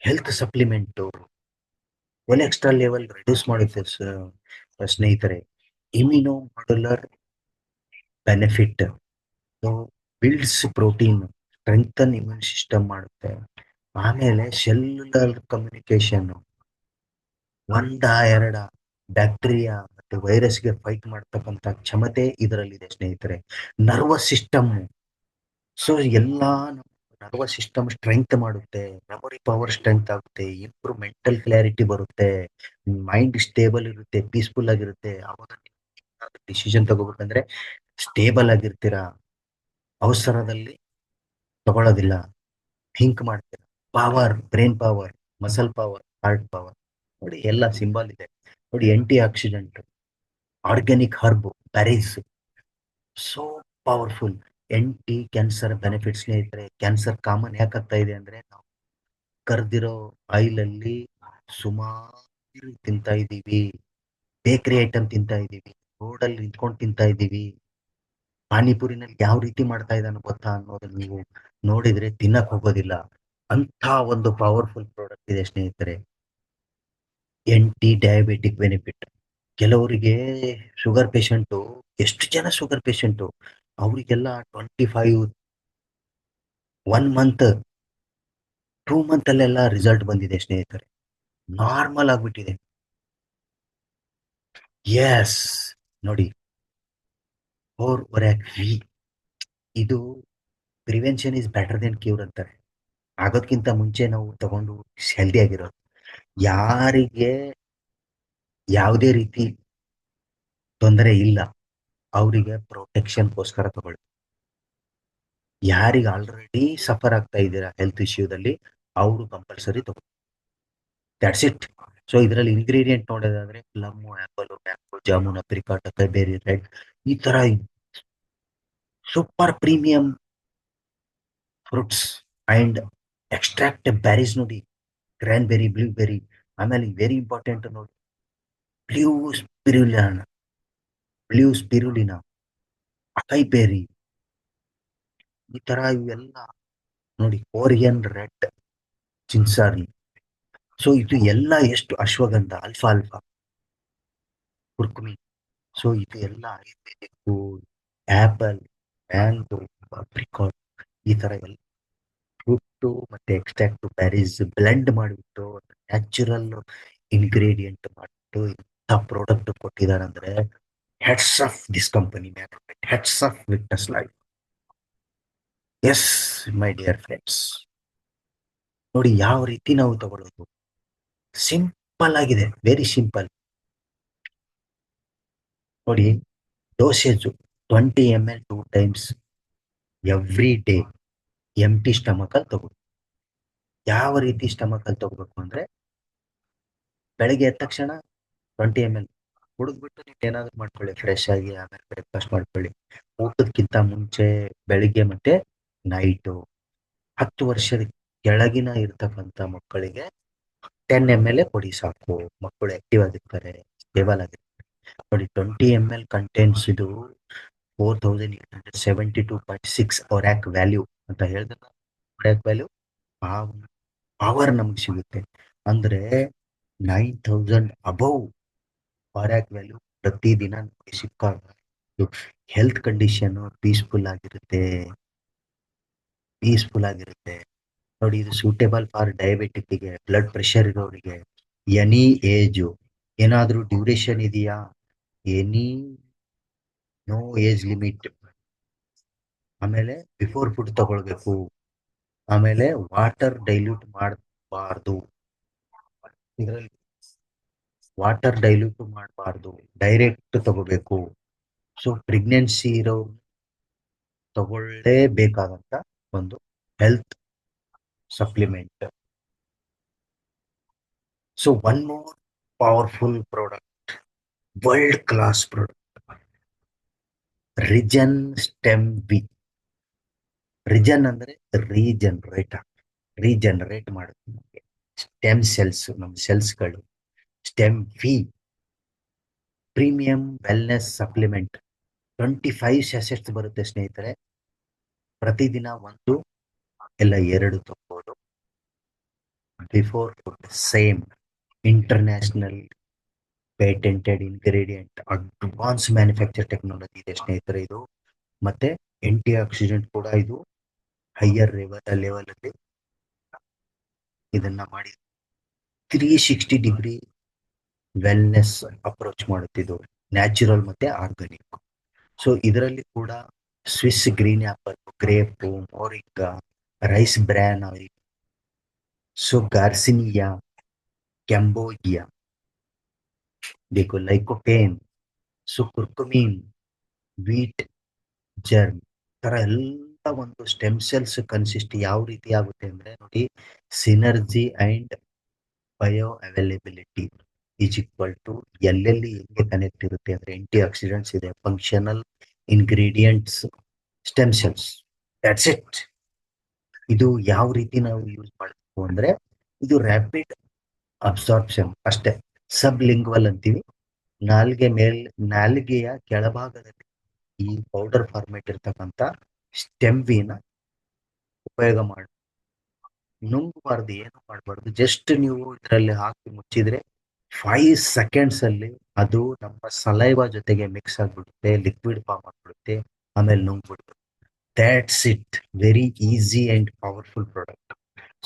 health supplement. Extra level reduce ಮಾಡುತ್ತೆ ಸ್ನೇಹಿತರೆ. Immuno modular benefit, builds protein, strengthen immune system ಮಾಡುತ್ತೆ. ಆಮೇಲೆ ಸೆಲ್ಯುಲರ್ ಕಮ್ಯುನಿಕೇಶನ್, ಒಂದ ಎರಡ ಬ್ಯಾಕ್ಟೀರಿಯಾ ಮತ್ತೆ ವೈರಸ್ಗೆ ಫೈಟ್ ಮಾಡ್ತಕ್ಕಂಥ ಕ್ಷಮತೆ ಇದರಲ್ಲಿದೆ ಸ್ನೇಹಿತರೆ. ನರ್ವಸ್ ಸಿಸ್ಟಮ್, ಸೊ ಎಲ್ಲಾ ನರ್ವಸ್ ಸಿಸ್ಟಮ್ ಸ್ಟ್ರೆಂತ್ ಮಾಡುತ್ತೆ, ಮೆಮೊರಿ ಪವರ್ ಸ್ಟ್ರೆಂತ್ ಆಗುತ್ತೆ, ಇಂಪ್ರೂವ್ ಮೆಂಟಲ್ ಕ್ಲಾರಿಟಿ ಬರುತ್ತೆ, ಮೈಂಡ್ ಸ್ಟೇಬಲ್ ಇರುತ್ತೆ, ಪೀಸ್ಫುಲ್ ಆಗಿರುತ್ತೆ. ಅವಾಗ ಡಿಸಿಷನ್ ತಗೋಬೇಕಂದ್ರೆ ಸ್ಟೇಬಲ್ ಆಗಿರ್ತೀರಾ, ಅವಸರದಲ್ಲಿ ತಗೊಳ್ಳೋದಿಲ್ಲ, ಥಿಂಕ್ ಮಾಡ್ತೀರಾ. Power, brain power, muscle power, heart power, ನೋಡಿ ಎಲ್ಲ ಸಿಂಬಲ್ ಇದೆ. ನೋಡಿ, antioxidant, organic herb, berries, so powerful. Anti cancer benefit ಸ್ನೇಹಿತರೆ. ಕ್ಯಾನ್ಸರ್ ಕಾಮನ್ ಯಾಕಾಗ್ತಾ ಇದೆ ಅಂದ್ರೆ, ನಾವು ಕರ್ದಿರೋ ಆಯಿಲ್ ಅಲ್ಲಿ ಸುಮಾರು ತಿಂತಾ ಇದ್ದೀವಿ, ಬೇಕರಿ ಐಟಮ್ ತಿಂತಾ ಇದ್ದೀವಿ, ರೋಡಲ್ಲಿ ನಿಂತ್ಕೊಂಡು ತಿಂತಾ ಇದ್ದೀವಿ. ಪಾನಿಪುರಿನಲ್ಲಿ ಯಾವ ರೀತಿ ಮಾಡ್ತಾ ಇದ್ದಾನೆ ಗೊತ್ತಾ ಅನ್ನೋದನ್ನ ನೀವು ನೋಡಿದ್ರೆ ತಿನ್ನಕ್ ಹೋಗೋದಿಲ್ಲ. ಅಂತ ಒಂದು ಪವರ್ಫುಲ್ ಪ್ರಾಡಕ್ಟ್ ಇದೆ ಸ್ನೇಹಿತರೆ. ಆಂಟಿ ಡಯಾಬಿಟಿಕ್ ಬೆನಿಫಿಟ್, ಕೆಲವರಿಗೆ ಶುಗರ್ ಪೇಷಂಟು, ಎಷ್ಟು ಜನ ಶುಗರ್ ಪೇಷಂಟು, ಅವರಿಗೆಲ್ಲ 25, 1 ಮಂತ್, 2 ಮಂತ್ ಅಲ್ಲೆಲ್ಲ ರಿಸಲ್ಟ್ ಬಂದಿದೆ ಸ್ನೇಹಿತರೆ. ನಾರ್ಮಲ್ ಆಗ್ಬಿಟ್ಟಿದೆ. ಎಸ್, ನೋಡಿ, ವಿ, ಇದು prevention is better then cure ಅಂತಾರೆ. ಆಗೋದ್ಕಿಂತ ಮುಂಚೆ ನಾವು ತಗೊಂಡು ಹೆಲ್ದಿ ಆಗಿರೋದು. ಯಾರಿಗೆ ಯಾವುದೇ ರೀತಿ ತೊಂದರೆ ಇಲ್ಲ ಅವರಿಗೆ ಪ್ರೊಟೆಕ್ಷನ್ಗೋಸ್ಕರ ತಗೊಳ್ಳಿ. ಯಾರಿಗೆ ಆಲ್ರೆಡಿ ಸಫರ್ ಆಗ್ತಾ ಇದ್ದೀರಾ ಹೆಲ್ತ್ ಇಶ್ಯೂದಲ್ಲಿ, ಅವರು ಕಂಪಲ್ಸರಿ ತಗೊಳ್ಳಿ. That's it. ಸೊ ಇದರಲ್ಲಿ ಇಂಗ್ರೀಡಿಯೆಂಟ್ ನೋಡೋದಾದ್ರೆ plum, apple, mango, jamun, apricot, berry, red, ಈ ತರ super premium fruits and extract berries ನೋಡಿ, ಕ್ರ್ಯಾನ್ಬೆರಿ, ಬ್ಲೂಬೆರಿ, ಆಮೇಲೆ ವೆರಿ ಇಂಪಾರ್ಟೆಂಟ್ ನೋಡಿ, blue spirulina, blue spirulina, acai berry, ಈ ತರ ಇವೆಲ್ಲ ನೋಡಿ, ಕೋರಿಯನ್ ರೆಡ್, ಚಿನ್ಸಾರಿ. ಸೊ ಇದು ಎಲ್ಲ ಎಷ್ಟು, ಅಶ್ವಗಂಧ, ಅಲ್ಫಾ ಅಲ್ಫಾ, ಕುರ್ಕುಮಿ. ಸೊ ಇದು ಎಲ್ಲ ಆಯುರ್ವೇದಿಕ್, ಆಪಲ್, ಮ್ಯಾಂಗೋ, ಅಪ್ರಿಕಾಟ್, ಈ ತರ ಎಲ್ಲ ಫ್ರೂಟ್ ಮತ್ತೆ ಎಕ್ಸ್ಟ್ರಾಕ್ಟ್ ಬ್ಯಾರೀಸ್ ಬ್ಲೆಂಡ್ ಮಾಡಿಬಿಟ್ಟು ನ್ಯಾಚುರಲ್ ಇಂಗ್ರೀಡಿಯೆಂಟ್ ಮಾಡಿಬಿಟ್ಟು ಇಂಥ ಪ್ರಾಡಕ್ಟ್ ಕೊಟ್ಟಿದ್ದಾರೆ ಅಂದ್ರೆ, heads of this company, heads of witness life. Yes my dear friends, ನೋಡಿ ಯಾವ ರೀತಿ ನಾವು ತಗೊಳ್ಳೋದು. ಸಿಂಪಲ್ ಆಗಿದೆ, ವೆರಿ ಸಿಂಪಲ್. ನೋಡಿ, dosage 20 ml 2 times every day, empty stomach ಅಲ್ಲಿ ತಗೋ. ಯಾವ ರೀತಿ ಸ್ಟಮಕ್ ಅಲ್ಲಿ ತಗೋಬೇಕು ಅಂದ್ರೆ, ಬೆಳಗ್ಗೆ ಎದ್ದ ತಕ್ಷಣ 20 ml ಕುಡಿದ್ಬಿಟ್ಟು ನೀವು ಏನಾದ್ರು ಮಾಡ್ಕೊಳ್ಳಿ, ಫ್ರೆಶ್ ಆಗಿ ಆಮೇಲೆ ಬ್ರೇಕ್ಫಾಸ್ಟ್ ಮಾಡ್ಕೊಳ್ಳಿ. ಊಟಕ್ಕಿಂತ ಮುಂಚೆ ಬೆಳಿಗ್ಗೆ ಮತ್ತೆ ನೈಟು. 10 ವರ್ಷದ ಕೆಳಗಿನ ಇರ್ತಕ್ಕಂಥ ಮಕ್ಕಳಿಗೆ 10 ml ಕೊಡಿ ಸಾಕು, ಮಕ್ಕಳು ಆಕ್ಟಿವ್ ಆಗಿರ್ತಾರೆ, ಸ್ಟೇಬಲ್ ಆಗಿರ್ತಾರೆ. ನೋಡಿ, 20 ml ಕಂಟೆಂಟ್ಸ್ ಇದು 4872.6 ಒರಾಕ್ ವ್ಯಾಲ್ಯೂ ಅಂತ ಹೇಳಿದ್ರೆ, ಒರಾಕ್ ವ್ಯಾಲ್ಯೂ ಆ ಪವರ್ ನಮ್ಗೆ ಸಿಗುತ್ತೆ ಅಂದ್ರೆ 9000 ಅಬೌವ್ ಒರಾಕ್ ವ್ಯಾಲ್ಯೂ ಪ್ರತಿದಿನ ನಮಗೆ ಸಿಕ್ಕಾಗ ಹೆಲ್ತ್ ಕಂಡೀಷನ್ ಪೀಸ್ಫುಲ್ ಆಗಿರುತ್ತೆ. ನೋಡಿ, ಇದು ಸೂಟೇಬಲ್ ಫಾರ್ ಡಯಾಬಿಟಿಕ್ಗೆ, ಬ್ಲಡ್ ಪ್ರೆಷರ್ ಇರೋರಿಗೆ, ಎನಿ ಏಜು, ಏನಾದ್ರೂ ಡ್ಯೂರೇಷನ್ ಇದೆಯಾ, ಎನಿ, ನೋ ಏಜ್ ಲಿಮಿಟ್. ಆಮೇಲೆ ಬಿಫೋರ್ ಫುಡ್ ತಗೊಳ್ಬೇಕು, ಆಮೇಲೆ ವಾಟರ್ ಡೈಲ್ಯೂಟ್ ಮಾಡಬಾರ್ದು ಇದರಲ್ಲಿ. ವಾಟರ್ ಡೈಲ್ಯೂಟ್ ಮಾಡಬಾರ್ದು, ಡೈರೆಕ್ಟ್ ತಗೋಬೇಕು. ಸೊ ಪ್ರೆಗ್ನೆನ್ಸಿ ಇರೋರು ತಗೊಳ್ಳೇಬೇಕಾದಂತ ಒಂದು health supplement. So one more powerful product, world class product, regen stem V. Regen ಅಂದ್ರೆ ರೀಜನರೇಟ್, ರೀಜನರೇಟ್ ಮಾಡುತ್ತೆ ನಮಗೆ ಸ್ಟೆಮ್ ಸೆಲ್ಸ್, ನಮ್ಮ ಸೆಲ್ಸ್ಗಳು. Stem V premium wellness supplement 25 sachets ಬರುತ್ತೆ ಸ್ನೇಹಿತರೆ. ಪ್ರತಿದಿನ ಒಂದು ಎಲ್ಲ ಎರಡು ತಗೋಬೋದು. Before food same international patented ingredient, advance manufacture technology ಇದೆ ಸ್ನೇಹಿತರೆ ಇದು. ಮತ್ತೆ ಆಂಟಿ ಆಕ್ಸಿಡೆಂಟ್ ಕೂಡ ಇದು ಹೈಯರ್ ಲೆವೆಲ್ ಅಲ್ಲಿ ಇದನ್ನ ಮಾಡಿ 360 ಡಿಗ್ರಿ ವೆಲ್ನೆಸ್ ಅಪ್ರೋಚ್ ಮಾಡುತ್ತಿದ್ದು, ನ್ಯಾಚುರಲ್ ಮತ್ತೆ ಆರ್ಗಾನಿಕ್. ಸೊ ಇದರಲ್ಲಿ ಕೂಡ Swiss green apple, grape, moringa, rice bran oil, so garcinia, cambogia, देखो lycopene, so curcumin, wheat germ ತರ ಎಲ್ಲ ಒಂದು ಸ್ಟೆಮ್ ಸೆಲ್ಸ್ ಕನ್ಸಿಸ್ಟ್ ಯಾವ ರೀತಿ ಆಗುತ್ತೆ ಅಂದ್ರೆ ನೋಡಿ, synergy and bioavailability is equal to ಎಲ್ಲೆಲ್ಲಿ ಹೆಂಗೆ ಕನೆಕ್ಟ್ ಇರುತ್ತೆ ಅಂದ್ರೆ ಆಂಟಿ ಆಕ್ಸಿಡೆಂಟ್ಸ್ ಇದೆ, functional ingredients, stem cells, that's it. ಇದು ಯಾವ ರೀತಿ ನಾವು ಯೂಸ್ ಮಾಡಬೇಕು ಅಂದ್ರೆ ಇದು ರ್ಯಾಪಿಡ್ ಅಬ್ಸಾರ್ಪ್ಷನ್ ಅಷ್ಟೇ. ಸಬ್ ಲಿಂಗ್ವಲ್ ಅಂತೀವಿ, ನಾಲ್ಗೆ ನಾಲಿಗೆಯ ಕೆಳಭಾಗದಲ್ಲಿ ಈ ಪೌಡರ್ ಫಾರ್ಮೇಟ್ ಇರ್ತಕ್ಕಂಥ ಸ್ಟೆಮ್ ವಿನ ಉಪಯೋಗ ಮಾಡಿ ನುಂಗಬಾರ್ದು, ಏನು ಮಾಡಬಾರ್ದು. ಜಸ್ಟ್ ನೀವು ಇದರಲ್ಲಿ ಹಾಕಿ ಮುಚ್ಚಿದ್ರೆ 5 ಸೆಕೆಂಡ್ಸ್ ಅಲ್ಲಿ ಅದು ನಮ್ಮ ಸಲೈವಾ ಜೊತೆಗೆ ಮಿಕ್ಸ್ ಆಗ್ಬಿಡುತ್ತೆ, ಲಿಕ್ವಿಡ್ ಫಾರ್ಮ್ ಆಗ್ಬಿಡುತ್ತೆ, ಆಮೇಲೆ ನುಂಗ್ಬಿಡುತ್ತೆ. That's it, very easy and powerful product,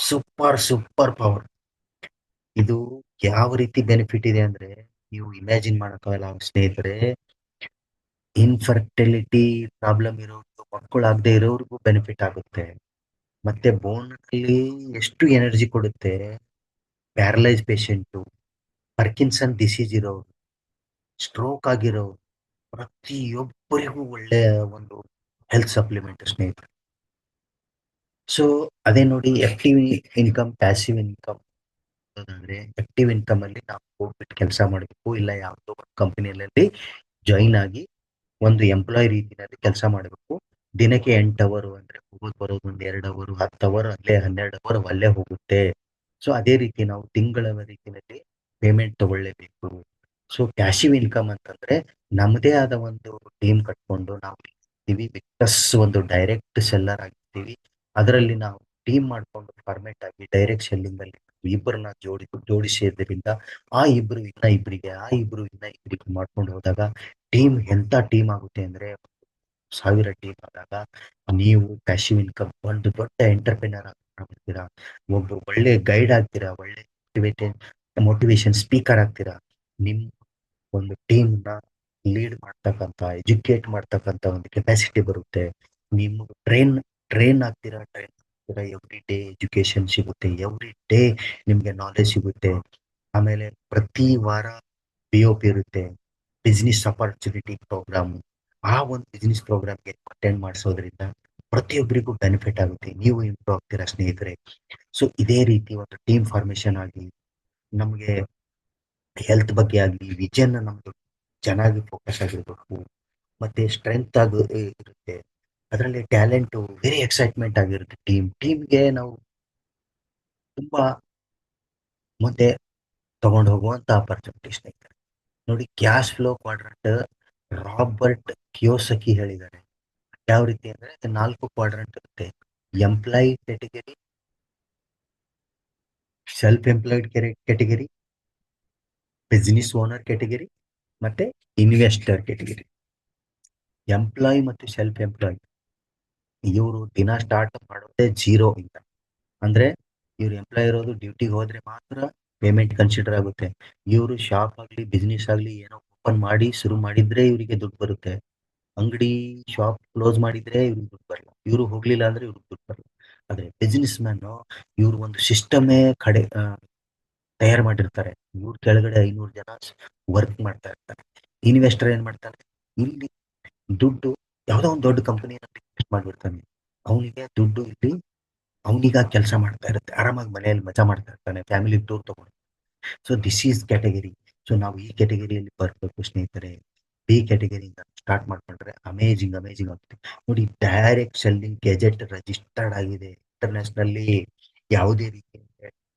super super power. ಇದು ಯಾವ ರೀತಿ ಬೆನಿಫಿಟ್ ಇದೆ ಅಂದ್ರೆ ನೀವು ಇಮ್ಯಾಜಿನ್ ಮಾಡಕ್ಕಾಗಲ್ಲ ಸ್ನೇಹಿತರೆ. ಇನ್ಫರ್ಟಿಲಿಟಿ ಪ್ರಾಬ್ಲಮ್ ಇರೋರು, ಮಕ್ಕಳಾಗದೆ ಇರೋರ್ಗೂ ಬೆನಿಫಿಟ್ ಆಗುತ್ತೆ. ಮತ್ತೆ ಬೋನ್ ಅಲ್ಲಿ ಎಷ್ಟು ಎನರ್ಜಿ ಕೊಡುತ್ತೆ. ಪ್ಯಾರಲೈಸ್ ಪೇಷಂಟು, ಪಾರ್ಕಿನ್ಸನ್ ಡಿಸೀಸ್ ಇರೋರು, ಸ್ಟ್ರೋಕ್ ಆಗಿರೋರು, ಪ್ರತಿಯೊಬ್ಬರಿಗೂ ಒಳ್ಳೆಯ ಒಂದು ಹೆಲ್ತ್ ಸಪ್ಲಿಮೆಂಟ್ ಸ್ನೇಹಿತರೆ. ಸೊ ಅದೇ ನೋಡಿ, ಆಕ್ಟಿವ್ ಇನ್ಕಮ್, ಪ್ಯಾಸಿವ್ ಇನ್ಕಮ್. ಅಂದ್ರೆ ಆಕ್ಟಿವ್ ಇನ್ಕಮ್ ಅಲ್ಲಿ ನಾವು ಹೋಗ್ಬಿಟ್ಟು ಕೆಲಸ ಮಾಡಬೇಕು, ಇಲ್ಲ ಯಾವುದೋ ಒಂದು ಕಂಪನಿಯಲ್ಲಿ ಜಾಯಿನ್ ಆಗಿ ಒಂದು ಎಂಪ್ಲಾಯ್ ರೀತಿಯಲ್ಲಿ ಕೆಲಸ ಮಾಡಬೇಕು. ದಿನಕ್ಕೆ 8 ಅವರ್ ಅಂದ್ರೆ ಹೋಗೋದು ಬರೋದು ಒಂದು 2 ಅವರ್, 10 ಅವರ್ ಅಲ್ಲೇ, 12 ಅವರ್ ಅಲ್ಲೇ ಹೋಗುತ್ತೆ. ಸೊ ಅದೇ ರೀತಿ ನಾವು ತಿಂಗಳ ರೀತಿಯಲ್ಲಿ ಪೇಮೆಂಟ್ ತಗೊಳ್ಳೇಬೇಕು. ಸೊ ಪ್ಯಾಸಿವ್ ಇನ್ಕಮ್ ಅಂತಂದ್ರೆ ನಮ್ಮದೇ ಆದ ಒಂದು ಟೀಮ್ ಕಟ್ಕೊಂಡು ನಾವು ಇರ್ತೀವಿ, ಬಿಕಾಸ್ ಒಂದು ಡೈರೆಕ್ಟ್ ಸೆಲ್ಲರ್ ಆಗಿರ್ತೀವಿ. ಅದರಲ್ಲಿ ನಾವು ಟೀಮ್ ಮಾಡ್ಕೊಂಡು ಫಾರ್ಮೇಟ್ ಆಗಿ ಡೈರೆಕ್ಟ್ ಸೆಲ್ಲಿಂಗ್ ಅಲ್ಲಿ ಇಬ್ಬರನ್ನ ಜೋಡಿಸಿದ್ರಿಂದ ಆ ಇಬ್ರು ಇನ್ನ ಇಬ್ಬರಿಗೆ, ಆ ಇಬ್ರು ಇನ್ನ ಇಬ್ಬರಿಗೆ ಮಾಡ್ಕೊಂಡು ಹೋದಾಗ ಟೀಮ್ ಎಂತ ಟೀಮ್ ಆಗುತ್ತೆ ಅಂದ್ರೆ 1000 ಟೀಮ್ ಆದಾಗ ನೀವು ಪ್ಯಾಸಿವ್ ಇನ್ಕಮ್ ಒಂದು ದೊಡ್ಡ ಎಂಟರ್ಪ್ರಿನರ್ ಆಗ್ತೀರಾ, ಒಬ್ಬ ಒಳ್ಳೆ ಗೈಡ್ ಆಗ್ತೀರಾ, ಒಳ್ಳೆ ಮೋಟಿವೇಶನ್ ಸ್ಪೀಕರ್ ಆಗ್ತೀರಾ. ನಿಮ್ ಒಂದು ಟೀಮ್ ನ ಲೀಡ್ ಮಾಡ್ತಕ್ಕಂತ, ಎಜುಕೇಟ್ ಮಾಡ್ತಕ್ಕಂತ ಒಂದು ಕೆಪಾಸಿಟಿ ಬರುತ್ತೆ. ನೀವು ಟ್ರೈನ್ ಆಗ್ತೀರಾ, ಎವ್ರಿ ಡೇ ಎಜುಕೇಶನ್ ಸಿಗುತ್ತೆ, ಎವ್ರಿ ಡೇ ನಿಮ್ಗೆ ನಾಲೆಜ್ ಸಿಗುತ್ತೆ. ಆಮೇಲೆ ಪ್ರತಿ ವಾರ POP ಇರುತ್ತೆ, ಬಿಸ್ನೆಸ್ ಅಪರ್ಚುನಿಟಿ ಪ್ರೋಗ್ರಾಮ್. ಆ ಒಂದು ಬಿಸ್ನೆಸ್ ಪ್ರೋಗ್ರಾಮ್ಗೆ ಅಟೆಂಡ್ ಮಾಡಿಸೋದ್ರಿಂದ ಪ್ರತಿಯೊಬ್ಬರಿಗೂ ಬೆನಿಫಿಟ್ ಆಗುತ್ತೆ, ನೀವು ಇಂಪ್ರೂವ್ ಆಗ್ತೀರಾ ಸ್ನೇಹಿತರೆ. ಸೊ ಇದೇ ರೀತಿ ಒಂದು ಟೀಮ್ ಫಾರ್ಮೇಶನ್ ಆಗಿ ನಮಗೆ ಹೆಲ್ತ್ ಬಗ್ಗೆ ಆಗಲಿ ವಿಷನ್ ನಮ್ದು ಚೆನ್ನಾಗಿ ಫೋಕಸ್ ಆಗಿರ್ಬೇಕು, ಮತ್ತೆ ಸ್ಟ್ರೆಂತ್ ಆಗಿ ಇರುತ್ತೆ. ಅದರಲ್ಲಿ ಟ್ಯಾಲೆಂಟ್ ವೆರಿ ಎಕ್ಸೈಟ್ಮೆಂಟ್ ಆಗಿರುತ್ತೆ. ಟೀಮ್ಗೆ ನಾವು ತುಂಬಾ ಮುಂದೆ ತಗೊಂಡು ಹೋಗುವಂತ ಅಪರ್ಚುನಿಟಿ ಸ್ನೇಹಿತರೆ. ನೋಡಿ, ಕ್ಯಾಶ್ ಫ್ಲೋ ಕ್ವಾಡ್ರಂಟ್ ರಾಬರ್ಟ್ ಕಿಯೋಸಕಿ ಹೇಳಿದ್ದಾರೆ. ಯಾವ ರೀತಿ ಅಂದ್ರೆ 4 ಕ್ವಾಡ್ರಂಟ್ ಇರುತ್ತೆ: employee category, self employed category, business owner category, ಮತ್ತೆ ಇನ್ವೆಸ್ಟರ್ ಕ್ಯಾಟಗರಿ. ಎಂಪ್ಲಾಯ್ ಮತ್ತು ಸೆಲ್ಫ್ ಎಂಪ್ಲಾಯ್ ಇವರು ದಿನ ಸ್ಟಾರ್ಟ್ ಮಾಡೋದೇ 0 ಇಂದ. ಅಂದ್ರೆ ಇವ್ರು ಎಂಪ್ಲಾಯ್ ಇರೋದು ಡ್ಯೂಟಿಗೆ ಹೋದ್ರೆ ಮಾತ್ರ ಪೇಮೆಂಟ್ ಕನ್ಸಿಡರ್ ಆಗುತ್ತೆ. ಇವರು ಶಾಪ್ ಆಗ್ಲಿ ಬಿಸ್ನೆಸ್ ಆಗ್ಲಿ ಏನೋ ಓಪನ್ ಮಾಡಿ ಶುರು ಮಾಡಿದ್ರೆ ಇವರಿಗೆ ದುಡ್ಡು ಬರುತ್ತೆ. ಅಂಗಡಿ ಶಾಪ್ ಕ್ಲೋಸ್ ಮಾಡಿದ್ರೆ ಇವ್ರಿಗೆ ದುಡ್ಡು ಬರಲ್ಲ, ಇವರು ಹೋಗ್ಲಿಲ್ಲ ಅಂದ್ರೆ ಇವ್ರಿಗೆ ದುಡ್ಡು ಬರಲ್ಲ. ಆದ್ರೆ ಬಿಸ್ನೆಸ್ ಮ್ಯಾನ್, ಇವ್ರು ಒಂದು ಸಿಸ್ಟಮೇ ತಯಾರು ಮಾಡಿರ್ತಾರೆ. ಇವ್ರ ಕೆಳಗಡೆ 500 ಜನ ವರ್ಕ್ ಮಾಡ್ತಾ ಇರ್ತಾರೆ. ಇನ್ವೆಸ್ಟರ್ ಏನ್ ಮಾಡ್ತಾನೆ, ಇಲ್ಲಿ ದುಡ್ಡು ಯಾವ್ದೋ ಒಂದು ದೊಡ್ಡ ಕಂಪನಿಯಲ್ಲಿ ಇನ್ವೆಸ್ಟ್ ಮಾಡ್ಬಿಡ್ತಾನೆ. ಅವನಿಗೆ ದುಡ್ಡು ಇಲ್ಲಿ ಅವನೀಗ ಕೆಲಸ ಮಾಡ್ತಾ ಇರುತ್ತೆ, ಆರಾಮಾಗಿ ಮನೆಯಲ್ಲಿ ಮಜಾ ಮಾಡ್ತಾ ಇರ್ತಾನೆ, ಫ್ಯಾಮಿಲಿ ಟೂರ್ ತಗೊಂಡು. So this is category. So ನಾವು ಈ ಕ್ಯಾಟಗರಿಯಲ್ಲಿ ಬರಬೇಕು ಸ್ನೇಹಿತರೆ. ಬಿ ಕ್ಯಾಟಗರಿಯಿಂದ ಸ್ಟಾರ್ಟ್ ಮಾಡ್ಕೊಂಡ್ರೆ ಅಮೇಜಿಂಗ್ ಅಮೇಜಿಂಗ್ ಆಗುತ್ತೆ. ನೋಡಿ, ಡೈರೆಕ್ಟ್ ಸೆಲ್ಲಿಂಗ್ ಗೆಜೆಟ್ ರಿಜಿಸ್ಟರ್ಡ್ ಆಗಿದೆ ಇಂಟರ್ನ್ಯಾಷನಲ್ಲಿ. ಯಾವುದೇ ರೀತಿ